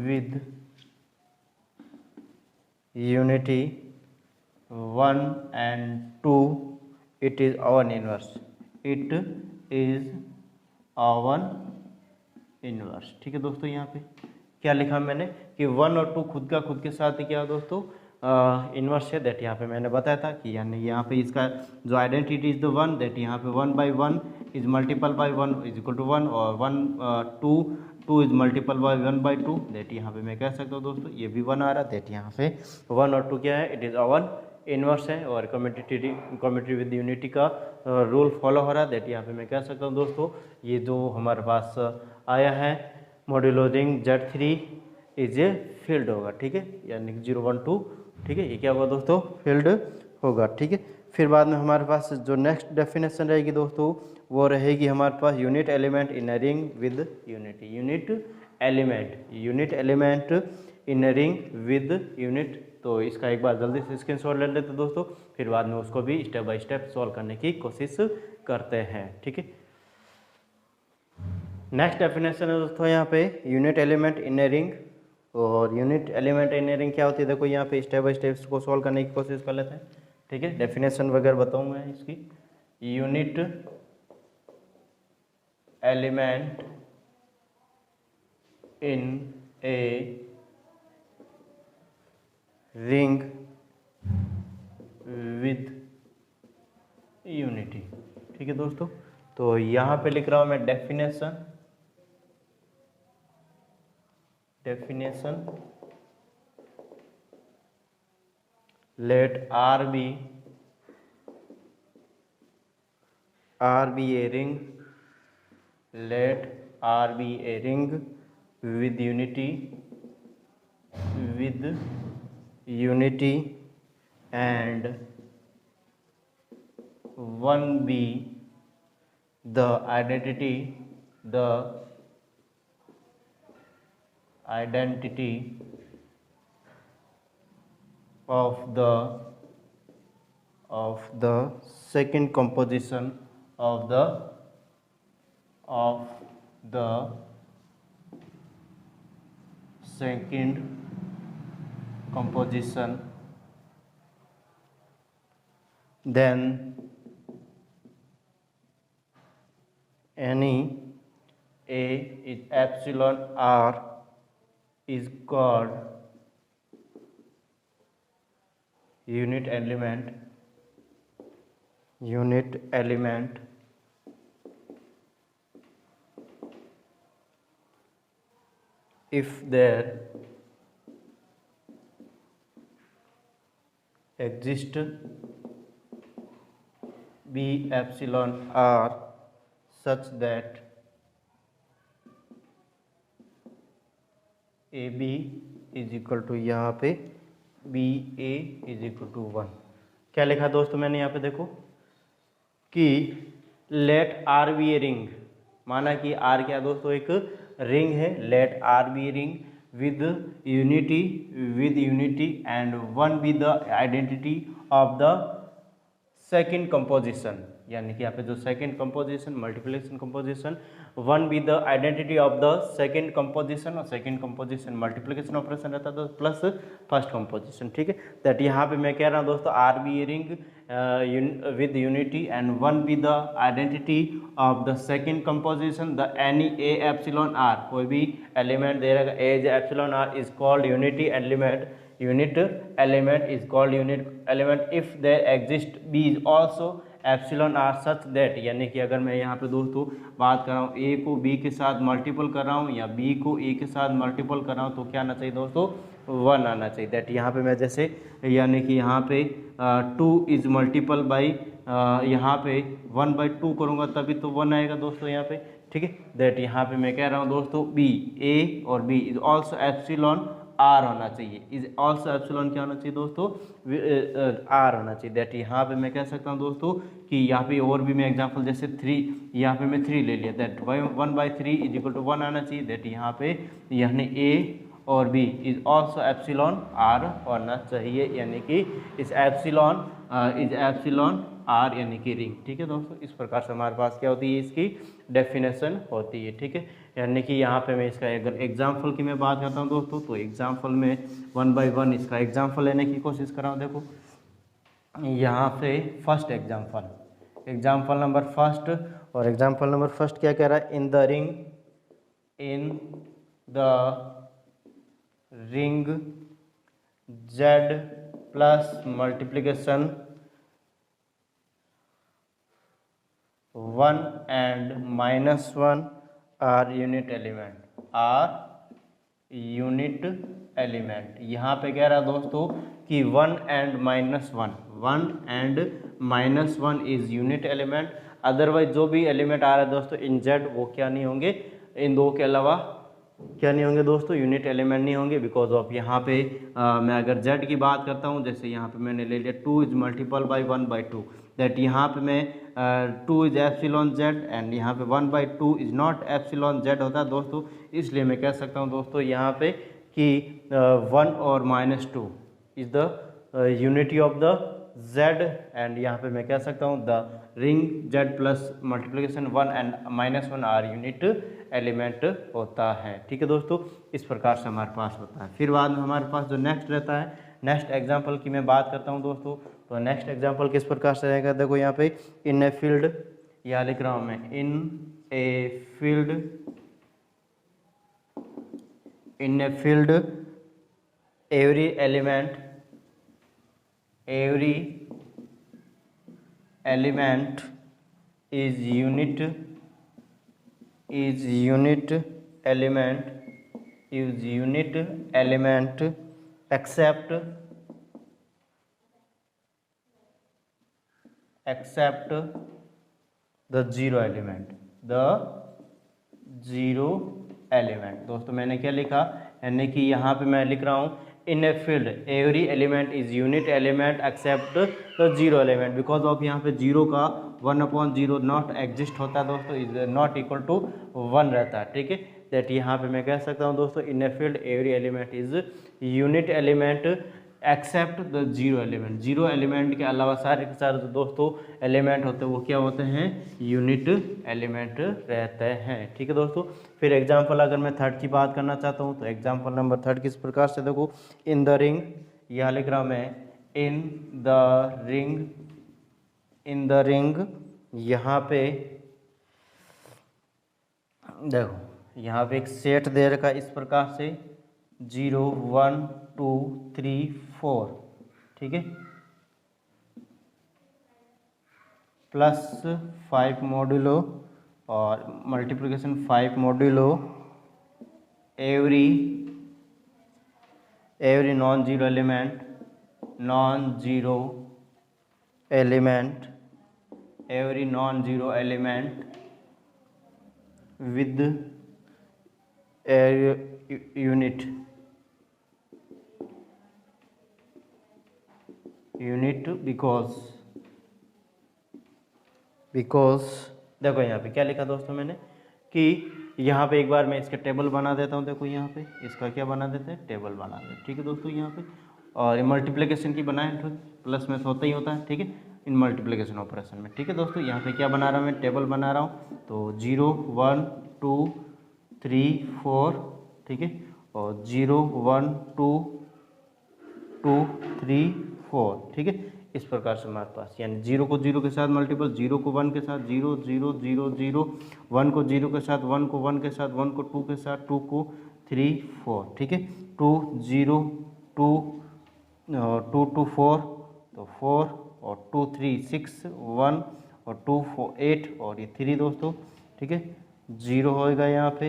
with unity 1 and 2. It is our inverse. ठीक है दोस्तों। यहाँ पे क्या लिखा मैंने कि 1 और 2 खुद के साथ ही क्या दोस्तों इनवर्स है। दैट यहाँ पे मैंने बताया था कि यानी यहाँ पे इसका जो आइडेंटिटी इज द 1। दैट यहाँ पे 1/1 is multiple by 1 is equal to 1 और 2 इज मल्टीपल बाई 1/2। दैट यहाँ पे मैं कह सकता हूँ दोस्तों ये भी 1 आ रहा है। दैट यहाँ पे 1 और 2 क्या है, इट इज़ अवर इन्वर्स है और कम्यूटेटिव विद यूनिटी का रूल फॉलो हो रहा है। दैट यहाँ पे मैं कह सकता हूँ दोस्तों ये जो हमारे पास आया है modulo ring Z3 is a field होगा, ठीक है, यानी 012, ठीक है, ये क्या होगा दोस्तों, फील्ड होगा, ठीक है। फिर बाद में हमारे पास जो नेक्स्ट डेफिनेशन रहेगी दोस्तों वो रहेगी हमारे पास unit element in a ring with unity. Unit element in a ring with unit. तो इसका एक बार जल्दी से स्क्रीनशॉट ले लेते दोस्तों, फिर बाद में उसको भी स्टेप बाय स्टेप सॉल्व करने की कोशिश करते हैं, ठीक है। नेक्स्ट डेफिनेशन है दोस्तों यहाँ पे unit element in a ring. और unit element in a ring क्या होती है, देखो यहाँ पे स्टेप बाय स्टेप को सॉल्व करने की कोशिश कर लेते हैं, ठीक है। डेफिनेशन वगैरह बताऊँ मैं इसकी। Unit element in a ring with unity, ठीक है दोस्तों। तो यहाँ पे लिख रहा हूँ मैं definition let R be a ring, let R be a ring with unity and 1 be the identity of the second composition of the second composition, then any A is epsilon R is called unit element if there exist B epsilon R such that AB is equal to यहाँ पे BA is equal to 1। क्या लिखा दोस्तों मैंने यहाँ पे, देखो कि let R be a ring, माना कि R क्या दोस्तों एक रिंग है, let R be a ring with unity and 1 be the identity of the second composition, यानी कि यहाँ पे जो second composition multiplication composition, 1 be the identity of the second composition, और सेकेंड कंपोजिशन मल्टीप्लिकेशन ऑपरेशन रहता है तो प्लस फर्स्ट कंपोजिशन, ठीक है। दैट यहाँ पे मैं कह रहा हूँ दोस्तों R be a ring with unity and 1 be the identity of the second composition, the any a epsilon R, कोई भी एलिमेंट दे रहेगा as epsilon R is called unit element is called unit element if there exist B is also epsilon r such that, यानी कि अगर मैं यहाँ पे दोस्तों बात कर रहा हूँ A को B के साथ मल्टीपल कर रहा हूँ या B को A के साथ मल्टीपल कर रहा हूँ तो क्या आना चाहिए दोस्तों, 1 आना चाहिए। दैट यहाँ पे मैं जैसे यानी कि यहाँ पे 2 इज मल्टीपल बाई यहाँ पे 1/2 करूँगा तभी तो 1 आएगा दोस्तों यहाँ पे, ठीक है। दैट यहाँ पे मैं कह रहा हूँ दोस्तों B A और B is also epsilon R होना चाहिए, इज ऑल्सो एप्सिलॉन क्या होना चाहिए दोस्तों, आर होना चाहिए। दैट यहाँ पे मैं कह सकता हूँ दोस्तों कि यहाँ पे और भी मैं एग्जांपल जैसे 3, यहाँ पे मैं 3 ले लिया, दैट 1/3 इज इक्वल टू 1 आना चाहिए। दैट यहाँ पे यानी ए और B is also epsilon R होना चाहिए, यानी कि इस एप्सिलॉन आर यानी कि रिंग, ठीक है दोस्तों। इस प्रकार से हमारे पास क्या होती है, इसकी डेफिनेशन होती है, ठीक है। यानी कि यहाँ पे मैं इसका अगर एग्जाम्पल की मैं बात करता हूँ दोस्तों तो एग्जाम्पल में 1 बाई 1 इसका एग्जाम्पल लेने की कोशिश कर रहा हूँ। देखो यहाँ पे फर्स्ट एग्जाम्पल नंबर फर्स्ट, और एग्जाम्पल नंबर फर्स्ट क्या कह रहा है, in the ring Z plus multiplication 1 and -1 are unit element unit element. यहाँ पे कह रहा दोस्तों कि 1 and -1 is unit element. Otherwise जो भी एलिमेंट आ रहा है दोस्तों इन जेड वो क्या नहीं होंगे, इन दो के अलावा क्या नहीं होंगे दोस्तों, यूनिट एलिमेंट नहीं होंगे। बिकॉज ऑफ यहाँ पे मैं अगर जेड की बात करता हूँ, जैसे यहाँ पे मैंने ले लिया 2 इज मल्टीपल बाई 1/2, दैट यहाँ पे मैं 2 इज एप्सिलॉन जेड एंड यहाँ पे 1/2 इज नॉट एप्सिलॉन जेड होता है दोस्तों। इसलिए मैं कह सकता हूँ दोस्तों यहाँ पे कि 1 और -2 is the unity of the z, and यहाँ पे मैं कह सकता हूँ the ring z plus multiplication 1 and -1 are unit element होता है। ठीक है दोस्तों, इस प्रकार से हमारे पास होता है। फिर बाद में हमारे पास जो नेक्स्ट रहता है, नेक्स्ट एग्जाम्पल की मैं बात करता हूँ दोस्तों, तो नेक्स्ट एग्जाम्पल किस प्रकार से रहेगा, देखो यहाँ पे इन ए फील्ड, यहाँ लिख रहा हूँ मैं in a field every element is unit element except the zero element। दोस्तों मैंने क्या लिखा, यानी कि यहाँ पे मैं लिख रहा हूँ in a field every element is unit element except the zero element. Because of यहाँ पे जीरो का 1/0 नॉट एग्जिस्ट होता है दोस्तों, इज नॉट इक्वल टू 1 रहता है। ठीक है, दैट यहाँ पे मैं कह सकता हूँ दोस्तों in a field every element is unit element except the zero element. Zero element के अलावा सारे के सारे दोस्तों एलिमेंट होते हैं वो क्या होते हैं, यूनिट एलिमेंट रहते हैं। ठीक है दोस्तों, फिर एग्जांपल अगर मैं थर्ड की बात करना चाहता हूँ तो एग्जांपल नंबर थर्ड किस प्रकार से, देखो इन द रिंग, यह लिख रहा हूँ मैं इन द रिंग, यहाँ पे देखो यहाँ पे एक सेट दे रखा है इस प्रकार से 0 1 2 3 4, ठीक है, प्लस 5 मॉड्यूलो और multiplication 5 modulo every non zero element with unit because देखो यहाँ पे क्या लिखा दोस्तों मैंने कि यहाँ पे एक बार मैं इसका टेबल बना देता हूँ। देखो यहाँ पे इसका क्या बना देते हैं, टेबल बना देते हैं। ठीक है दोस्तों, यहाँ पे और मल्टीप्लिकेशन की बनाए तो प्लस में होता ही होता है। ठीक है, इन मल्टीप्लिकेशन ऑपरेशन में। ठीक है दोस्तों, यहाँ पे क्या बना रहा हूँ मैं, टेबल बना रहा हूँ। तो 0 1 2 3 4, ठीक है, और 0 1 2 2 3 4, ठीक है, इस प्रकार से हमारे पास, यानी 0 को 0 के साथ मल्टीपल, 0 को 1 के साथ 0 0 0 0, 1 को 0 के साथ 1 को 1 के साथ 1 को 2 के साथ 2 को 3 4, ठीक है, 2 0 2 2 2 4, तो 4 और 2 3 6 1 और 2 4 8 और ये 3 दोस्तों। ठीक है, 0 होएगा यहाँ पे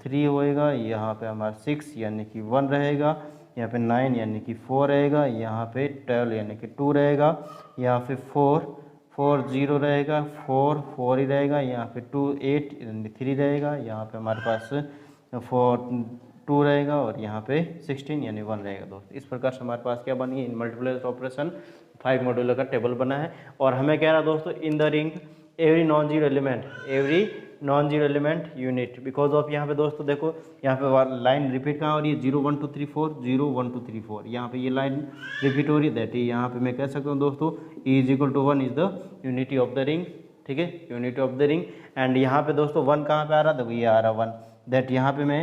3 होएगा, यहाँ पे हमारा 6 यानी कि 1 रहेगा, यहाँ पे 9 यानी कि 4 रहेगा, यहाँ पे 12 यानी कि 2 रहेगा, यहाँ पे 4 4 0 रहेगा, 4 4 ही रहेगा, यहाँ पे 2 8 यानी 3 रहेगा, यहाँ पे हमारे पास 4 2 रहेगा और यहाँ पे 16 यानी 1 रहेगा दोस्तों। इस प्रकार से हमारे पास क्या बनी, इन मल्टीप्लिकेशन ऑपरेशन 5 मॉड्यूलर का टेबल बना है। और हमें कह रहा दोस्तों in the ring every non zero element unit, because of यहाँ पे दोस्तों देखो यहाँ पे लाइन रिपीट कहाँ हो रही है, 0 1 2 3 4 0 1 2 3 4, यहाँ पे ये लाइन रिपीट हो रही है। दैट यहाँ पे मैं कह सकता हूँ दोस्तों E = 1 is the unity of the ring. ठीक है, unity of the ring. And यहाँ पे दोस्तों 1 कहाँ पे आ रहा, देखो ये आ रहा 1, दैट यहाँ पे मैं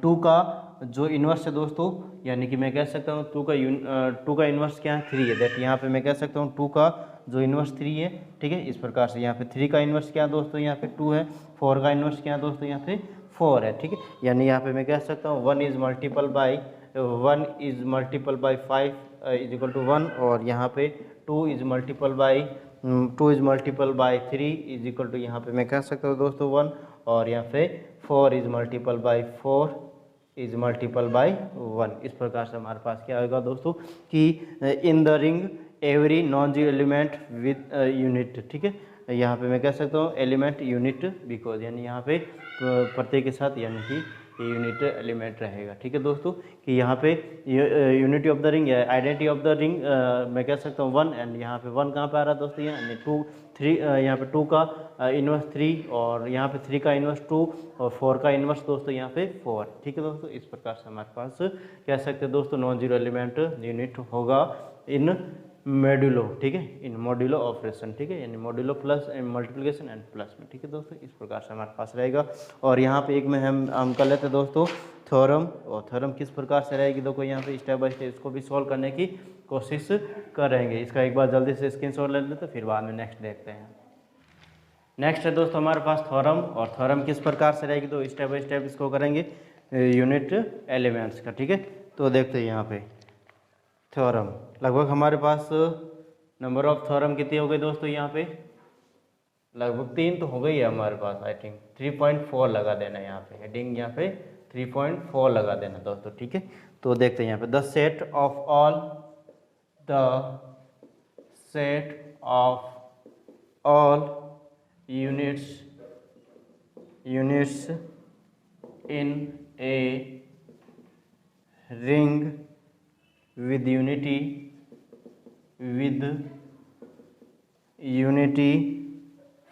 2 का जो इन्वर्स है दोस्तों, यानी कि मैं कह सकता हूँ 2 का इन्वर्स क्या है, 3 है। दैट यहाँ पे मैं कह सकता हूँ 2 का जो इन्वर्स 3 है। ठीक है, इस प्रकार से यहाँ पे 3 का इन्वर्स क्या है दोस्तों, यहाँ पे 2 है, 4 का इन्वर्स क्या है दोस्तों, यहाँ पे 4 है। ठीक है, यानी यहाँ पे मैं कह सकता हूँ 1 is multiple by 5 is equal to 1, और यहाँ पे 2 is multiple by 3 is equal to, यहाँ पे मैं कह सकता हूँ दोस्तों 1, और यहाँ पे 4 is multiple by 4 is multiple bye 1। इस प्रकार से हमारे पास क्या होगा दोस्तों कि in the ring every non zero element with unit, ठीक है। यहाँ पे मैं कह सकता हूँ एलिमेंट यूनिट बिकॉज, यानी यहाँ पे प्रत्येक के साथ यानी कि यूनिट एलिमेंट रहेगा, ठीक है दोस्तों। कि यहाँ पे यूनिटी ऑफ द रिंग या आइडेंटिटी ऑफ द रिंग मैं कह सकता हूँ 1, एंड यहाँ पे 1 कहाँ पे आ रहा है दोस्तों, यानी 2 3, यहाँ पे 2 का इन्वर्स 3, और यहाँ पे 3 का इन्वर्स 2, और 4 का इन्वर्स दोस्तों यहाँ पे 4, ठीक है दोस्तों। इस प्रकार से हमारे पास कह सकते हैं दोस्तों नॉन जीरो एलिमेंट यूनिट होगा इन मॉड्यूलो, ठीक है, इन मॉड्यूलो ऑपरेशन, ठीक है, यानी modulo plus multiplication and plus में, ठीक है दोस्तों। इस प्रकार से हमारे पास रहेगा। और यहाँ पे एक में हम कर लेते हैं दोस्तों थ्योरम, और थ्योरम किस प्रकार से रहेगी देखो यहाँ पे स्टेप बाय स्टेप इसको भी सॉल्व करने की कोशिश करेंगे। इसका एक बार जल्दी से स्क्रीनशॉट ले लेते फिर बाद में नेक्स्ट देखते हैं। नेक्स्ट है दोस्तों हमारे पास थ्योरम, और थ्योरम किस प्रकार से रहेगी तो स्टेप बाय स्टेप इसको करेंगे यूनिट एलिमेंट्स का, ठीक है। तो देखते हैं यहाँ पे थ्योरम, लगभग हमारे पास नंबर ऑफ थ्योरम कितनी हो गई दोस्तों, यहाँ पे लगभग 3 तो हो गई है हमारे पास, आई थिंक 3.4 लगा देना यहाँ पे, हेडिंग यहाँ पे 3.4 लगा देना दोस्तों, ठीक है। तो देखते हैं यहाँ पे the set of all units in a ring with unity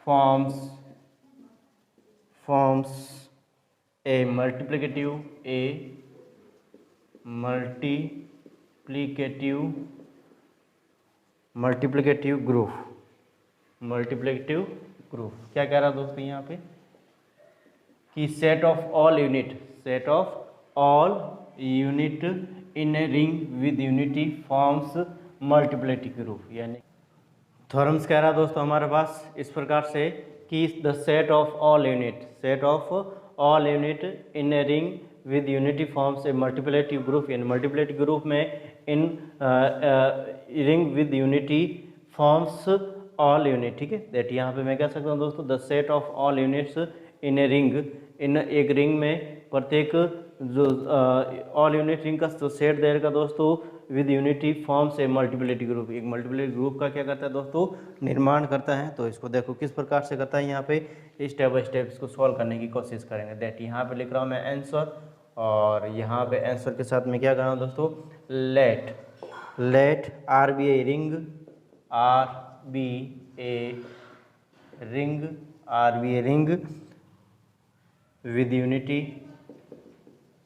forms a multiplicative group। क्या कह रहा है दोस्तों यहाँ पे कि set of all unit in a ring with unity forms multiplicative group. यानी थ्योरम्स कह रहा है दोस्तों हमारे पास इस प्रकार से कि the set of all unit in a ring with unity forms a multiplicative group, यानी मल्टीप्लिकेटिव ग्रुप में in ring with unity forms all unit, ठीक है। दैट यहाँ पे मैं कह सकता हूँ दोस्तों the set of all units in a ring, in एक रिंग में प्रत्येक जो ऑल यूनिट रिंग का जो सेट देगा दोस्तों with unity forms a multiplicative group, एक मल्टीप्लिकेटिव ग्रुप का क्या करता है दोस्तों निर्माण करता है। तो इसको देखो किस प्रकार से करता है, यहाँ पे स्टेप बाय स्टेप इसको सॉल्व करने की कोशिश करेंगे। दैट यहाँ पे लिख रहा हूँ मैं आंसर, और यहाँ पे आंसर के साथ मैं क्या कर रहा हूँ दोस्तों let R be a ring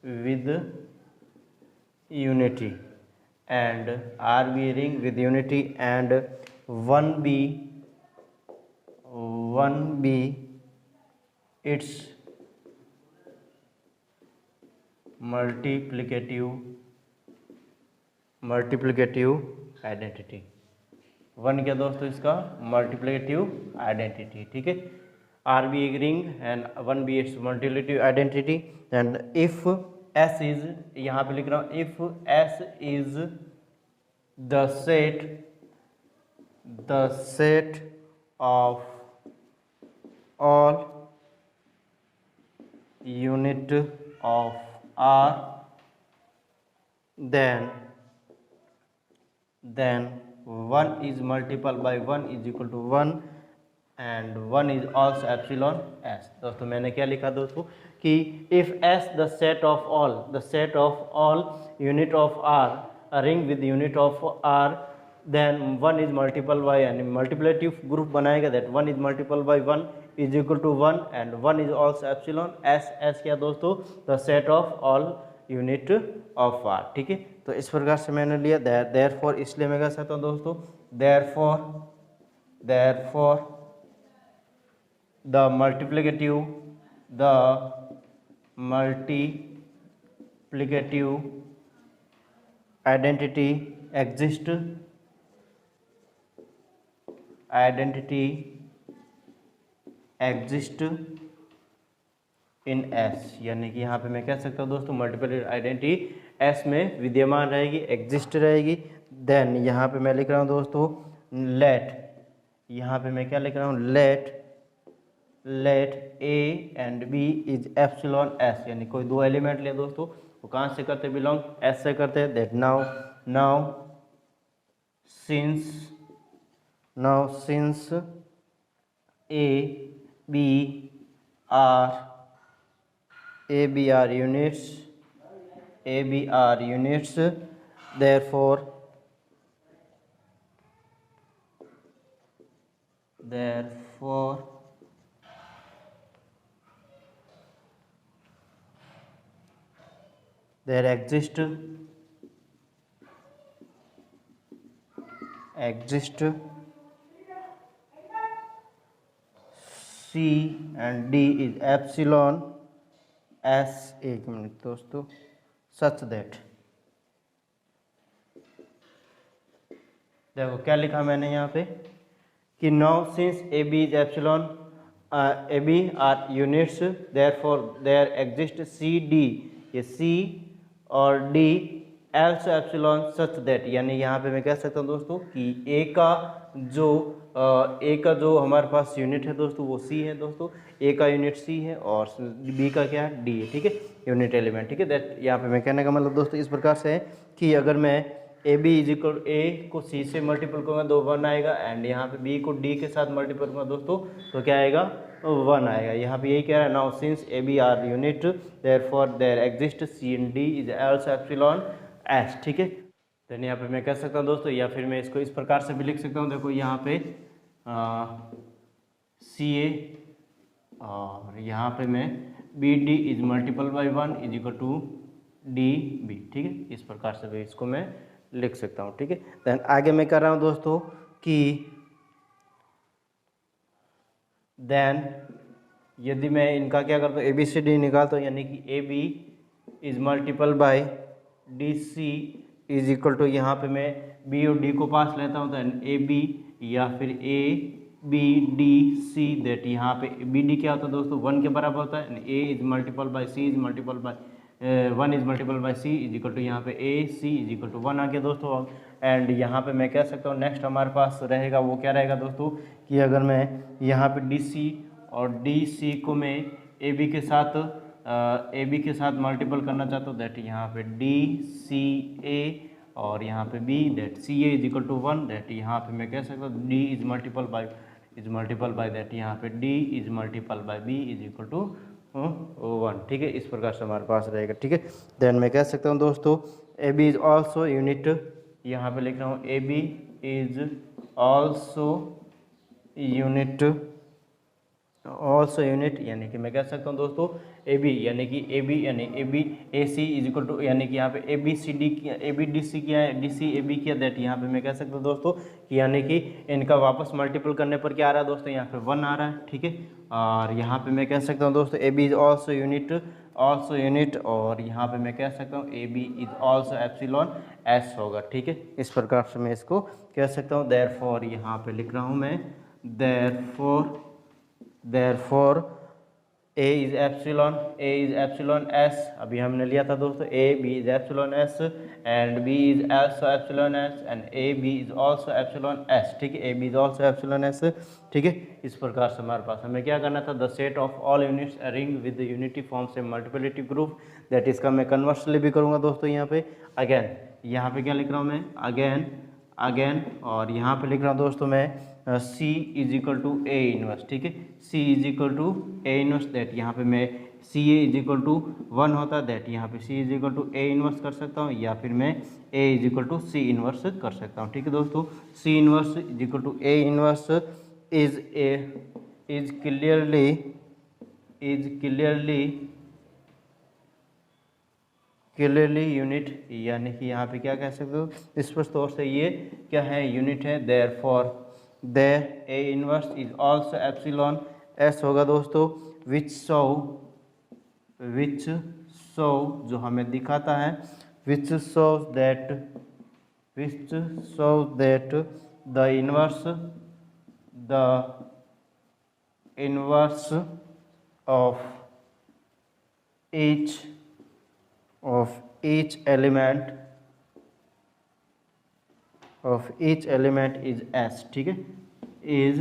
with unity and R be a ring with unity and 1 be its multiplicative identity। 1 क्या दोस्तों इसका मल्टीप्लिकेटिव आइडेंटिटी, ठीक है। R be a ring and 1 be its multiplicative identity, and if S is, यहाँ पे लिख रहा हूँ if S is the set of all unit of R, then 1 is multiplied by 1 is equal to 1 and 1 is also epsilon S। दोस्तों मैंने क्या लिखा दोस्तों कि if S the set of all unit of R, a ring with unit of R, then 1 is multiplied by, यानी multiplicative group बनाएगा, that 1 is multiplied by 1 is equal to 1 and 1 is also epsilon S। S क्या दोस्तों the set of all unit of R, ठीक है। तो इस प्रकार से मैंने लिया therefore, इसलिए मैं कह सकता हूँ दोस्तों therefore the multiplicative identity exists in S, यानी कि यहाँ पे मैं कह सकता हूँ दोस्तों मल्टीप्लिकेटिव आइडेंटिटी S में विद्यमान रहेगी, एग्जिस्ट रहेगी। देन यहाँ पे मैं लिख रहा हूँ दोस्तों लेट, यहाँ पे मैं क्या लिख रहा हूँ let A and B is epsilon S, यानी कोई दो एलिमेंट लिया दोस्तों वो कहाँ से करते बिलोंग, एस से करते हैं। That now now since A B are units, therefore there exist C and D is epsilon S, एक मिनट दोस्तों, such that, देखो क्या लिखा मैंने यहाँ पे कि now since AB is epsilon AB are units, therefore there exist C D, ये C और D also epsilon such that, यानी यहाँ पे मैं कह सकता हूँ दोस्तों कि A का जो हमारे पास यूनिट है दोस्तों वो C है दोस्तों, A का यूनिट C है और B का क्या है, D है, ठीक है, यूनिट एलिमेंट, ठीक है। दैट यहाँ पे मैं कहने का मतलब दोस्तों इस प्रकार से है कि अगर मैं A को C से मल्टीपल करूँगा तो 1 आएगा, एंड यहाँ पे B को D के साथ मल्टीपल करूँगा दोस्तों तो क्या आएगा, 1 आएगा। यहाँ पे यही कह रहा है, now since AB are unit therefore there exist C and D is also epsilon S, ठीक है। तो यहाँ पे मैं कह सकता हूँ दोस्तों, या फिर मैं इसको इस प्रकार से भी लिख सकता हूँ, देखो यहाँ पे CA और यहाँ पे मैं BD is multiple by 1 is equal to DB, ठीक है, इस प्रकार से भी इसको मैं लिख सकता हूँ, ठीक है। देन आगे मैं कर रहा हूँ दोस्तों कि देन यदि मैं इनका क्या करता हूँ, ABCD निकालता हूँ, यानी कि AB is multiple by DC is equal to, यहाँ पे मैं B और D को पास लेता हूँ तो AB या फिर ABDC, दैट यहाँ पे BD क्या होता है दोस्तों, 1 के बराबर होता है, A is multiple by C is multiple by 1 is multiple by C is equal to, यहाँ पे AC इज इक्वल टू 1 आ गया दोस्तों। एंड यहाँ पे मैं कह सकता हूँ नेक्स्ट हमारे पास रहेगा वो क्या रहेगा दोस्तों कि अगर मैं यहाँ पे DC और DC को मैं AB के साथ मल्टीपल करना चाहता हूँ, दैट यहाँ पे DCA और यहाँ पे B, that CA is equal to 1, that यहाँ पे मैं कह सकता हूँ D is multiple by that यहाँ पे D is multiple by B is equal to 1, ठीक है, इस प्रकार से हमारे पास रहेगा, ठीक है। देन मैं कह सकता हूँ दोस्तों AB इज ऑल्सो यूनिट, यहाँ पे लिख रहा हूँ AB इज ऑल्सो यूनिट, यानी कि मैं कह सकता हूँ दोस्तों AB यानी कि AC इज इक्वल टू, यानी कि यहाँ पे ABDC क्या है, DC AB क्या, दैट यहाँ पे मैं कह सकता हूँ दोस्तों कि यानी कि इनका वापस मल्टीपल करने पर क्या आ रहा है दोस्तों, यहाँ पे 1 आ रहा है, ठीक है। और यहाँ पे मैं कह सकता हूँ दोस्तों AB इज ऑल्सो यूनिट और यहाँ पे मैं कह सकता हूँ AB is also epsilon S होगा, ठीक है, इस प्रकार से मैं इसको कह सकता हूँ। देयरफॉर यहाँ पे लिख रहा हूँ मैं, therefore A is epsilon S, अभी हमने लिया था दोस्तों B is epsilon S and B is also epsilon S and AB is also epsilon S, ठीक है, AB is also epsilon S, ठीक है। इस प्रकार से हमारे पास हमें क्या करना था, the set of all units a ring with unity forms a multiplicative group, that इसका मैं कन्वर्सली भी करूँगा दोस्तों। यहाँ पे अगेन, यहाँ पे क्या लिख रहा हूँ मैं, अगेन और यहाँ पे लिख रहा हूँ दोस्तों मैं C is equal to A inverse, ठीक है, C is equal to A inverse, that यहाँ पे मैं CA इज इक्वल टू 1 होता है, दैट यहाँ पे C is equal to A inverse कर सकता हूँ, या फिर मैं A is equal to C inverse कर सकता हूँ, ठीक है दोस्तों। C inverse is equal to A inverse is clearly unit, यानी कि यहाँ पे क्या कह सकते हो स्पष्ट तौर से ये क्या है, यूनिट है। Therefore A inverse is also epsilon S होगा दोस्तों, विच शो जो हमें दिखाता है, which show that the inverse of each element is S, ठीक है, is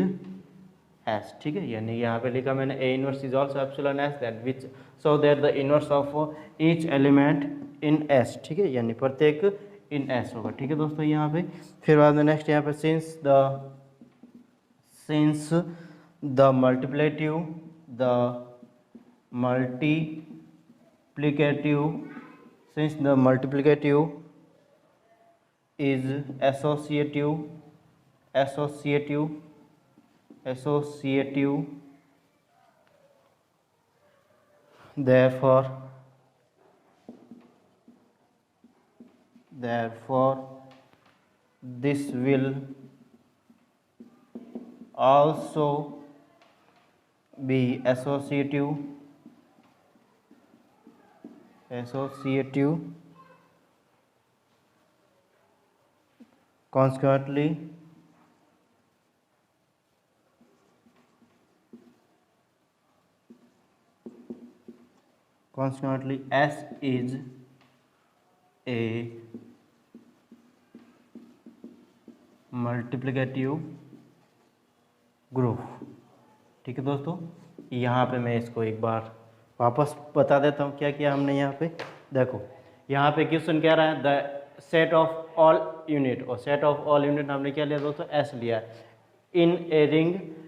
एस, ठीक है। यानी यहाँ पे लिखा मैंने ए inverse is also epsilon S that which so that the inverse of each element in S, ठीक है, यानी प्रत्येक इन एस होगा, ठीक है दोस्तों। यहाँ पे फिर बाद में नेक्स्ट यहाँ पे since the multiplicative is associative, therefore this will also be associative. Consequently, S is a multiplicative group, ठीक है दोस्तों। यहाँ पे मैं इसको एक बार वापस बता देता हूँ क्या किया हमने यहाँ पे। देखो यहाँ पे क्वेश्चन कह रहा है the set of all unit, और सेट ऑफ ऑल यूनिट हमने क्या लिया दोस्तों, एस लिया। इन ए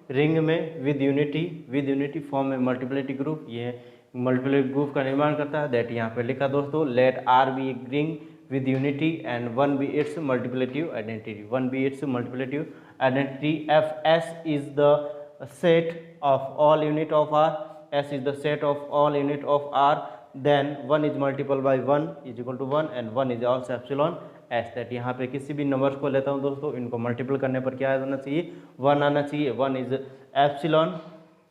रिंग में विद यूनिटी फॉर्म में मल्टीप्लिसिटी ग्रुप, ये मल्टीप्लिसिटी ग्रुप का निर्माण करता है। दैट यहाँ पे लिखा दोस्तों, let R be a ring with unity and 1 be its multiplicative identity. F S is the set of all unit of R. S is the set of all unit of R. Then 1 is multiplied by 1 is equal to 1 and 1 is also epsilon S. That यहाँ पे किसी भी number को लेता हूँ दोस्तों, इनको multiple करने पर क्या आना चाहिए, 1 आना चाहिए। 1 इज एप्सिलॉन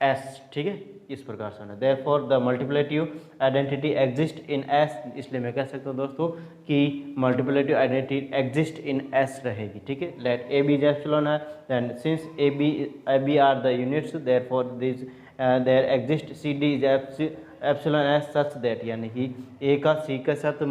S, ठीक है, इस प्रकार से होना। Therefore the multiplicative identity exist in S, इसलिए मैं कह सकता हूँ दोस्तों कि multiplicative identity exist in S रहेगी, ठीक है। Let A B is epsilon है, then since A B are the units, therefore this there exist C D is epsilon S such that, यानी कि ए का सी के साथ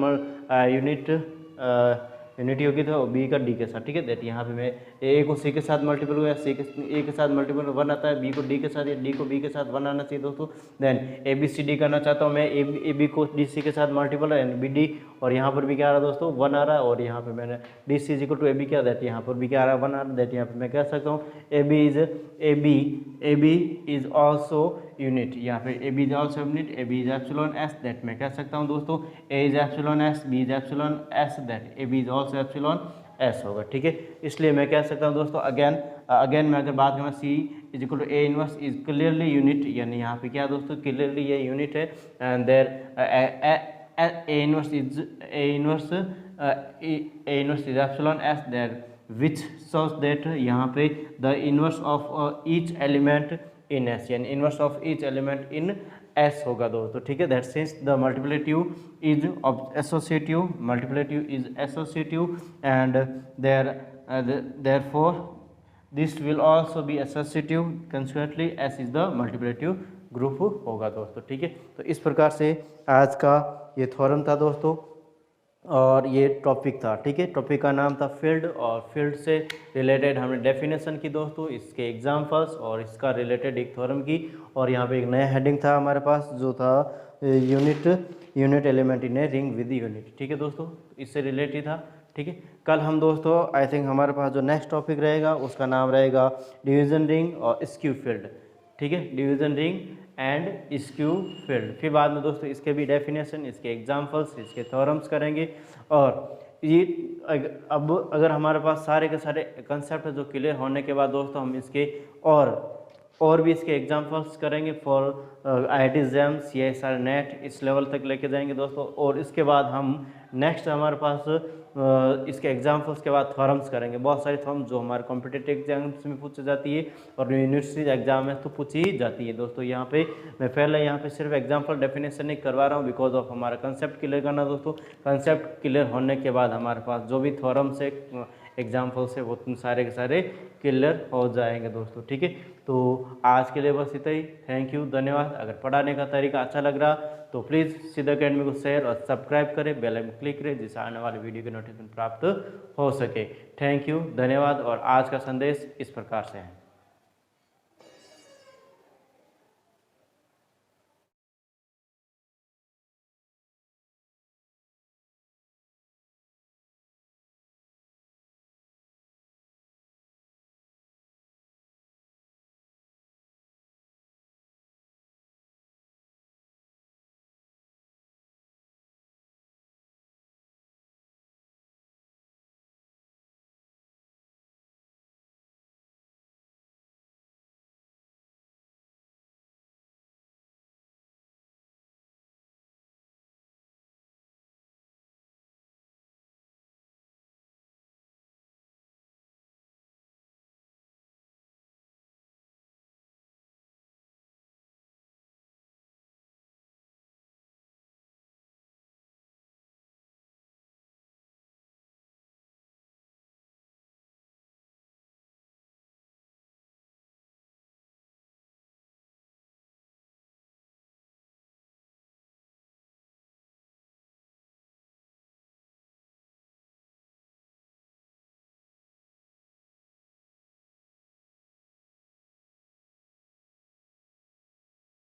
यूनिटी होगी तो बी का डी के साथ, ठीक है। दैट यहाँ पे मैं ए को सी के साथ मल्टीपल हुआ, सी के ए के साथ मल्टीपल 1 आता है, बी को डी के साथ या डी को बी के साथ 1 आना चाहिए दोस्तों। Then A B C D करना चाहता हूँ मैं, ए बी को डी सी के साथ मल्टीपल है बी डी, और यहाँ पर भी क्या आ रहा है दोस्तों 1 आ रहा है, और यहाँ पे मैंने D C equal to A B क्या, दैट यहाँ पर भी क्या आ रहा है 1 आ रहा है। दैट यहाँ पर मैं कह सकता हूँ A B is also unit, यहाँ पे A B is also unit, A B is epsilon S. That मैं कह सकता हूँ दोस्तों A is epsilon S, B is epsilon S, that A B is also epsilon S होगा, ठीक है। इसलिए मैं कह सकता हूँ दोस्तों अगेन मैं अगर बात करूँ C is equal to A inverse is clearly unit, यानी यहाँ पे क्या दोस्तों क्लियरली ये यूनिट है। And there A inverse is epsilon S, there which shows that यहाँ पे the inverse of each element in S, यानी inverse of each element in S होगा दोस्तों, ठीक है। That since the multiplicative is associative and therefore this will also be associative, consequently S is the multiplicative group होगा दोस्तों, ठीक है। तो इस प्रकार से आज का ये थ्योरम था दोस्तों, और ये टॉपिक था, ठीक है। टॉपिक का नाम था फील्ड, और फील्ड से रिलेटेड हमने डेफिनेशन की दोस्तों, इसके एग्जांपल्स और इसका रिलेटेड एक थ्योरम की, और यहाँ पे एक नया हेडिंग था हमारे पास जो था unit element in a ring with unit, ठीक है दोस्तों, इससे रिलेटेड था, ठीक है। कल हम दोस्तों आई थिंक हमारे पास जो नेक्स्ट टॉपिक रहेगा उसका नाम रहेगा डिवीजन रिंग और स्क्यू फील्ड, ठीक है, division ring and skew field. फिर बाद में दोस्तों इसके भी डेफिनेशन, इसके एग्जांपल्स, इसके थ्योरम्स करेंगे, और ये अब अगर हमारे पास सारे के सारे कंसेप्ट जो क्लियर होने के बाद दोस्तों हम इसके और भी इसके एग्जांपल्स करेंगे for IIT JAM CSR net, इस लेवल तक लेके जाएंगे दोस्तों। और इसके बाद हम नेक्स्ट हमारे पास इसके एग्जांपल्स के बाद थ्योरम्स करेंगे, बहुत सारी थ्योरम्स जो हमारे कॉम्पिटिटिव एग्जाम्स में पूछी जाती है और यूनिवर्सिटी एग्जाम में तो पूछी जाती है दोस्तों। यहाँ पे मैं पहले यहाँ पे सिर्फ एग्जांपल डेफिनेशन नहीं करवा रहा हूँ, बिकॉज ऑफ हमारा कंसेप्ट क्लियर करना दोस्तों। कंसेप्ट क्लियर होने के बाद हमारे पास जो भी थ्योरम्स है एग्जाम्पल से वो सारे के सारे क्लियर हो जाएंगे दोस्तों, ठीक है। तो आज के लिए बस इतना ही, थैंक यू, धन्यवाद। अगर पढ़ाने का तरीका अच्छा लग रहा तो प्लीज़ सिद्ध अकेडमी को शेयर और सब्सक्राइब करें, बेल आइकन क्लिक करें जिससे आने वाले वीडियो के नोटिफिकेशन प्राप्त हो सके। थैंक यू, धन्यवाद। और आज का संदेश इस प्रकार से है।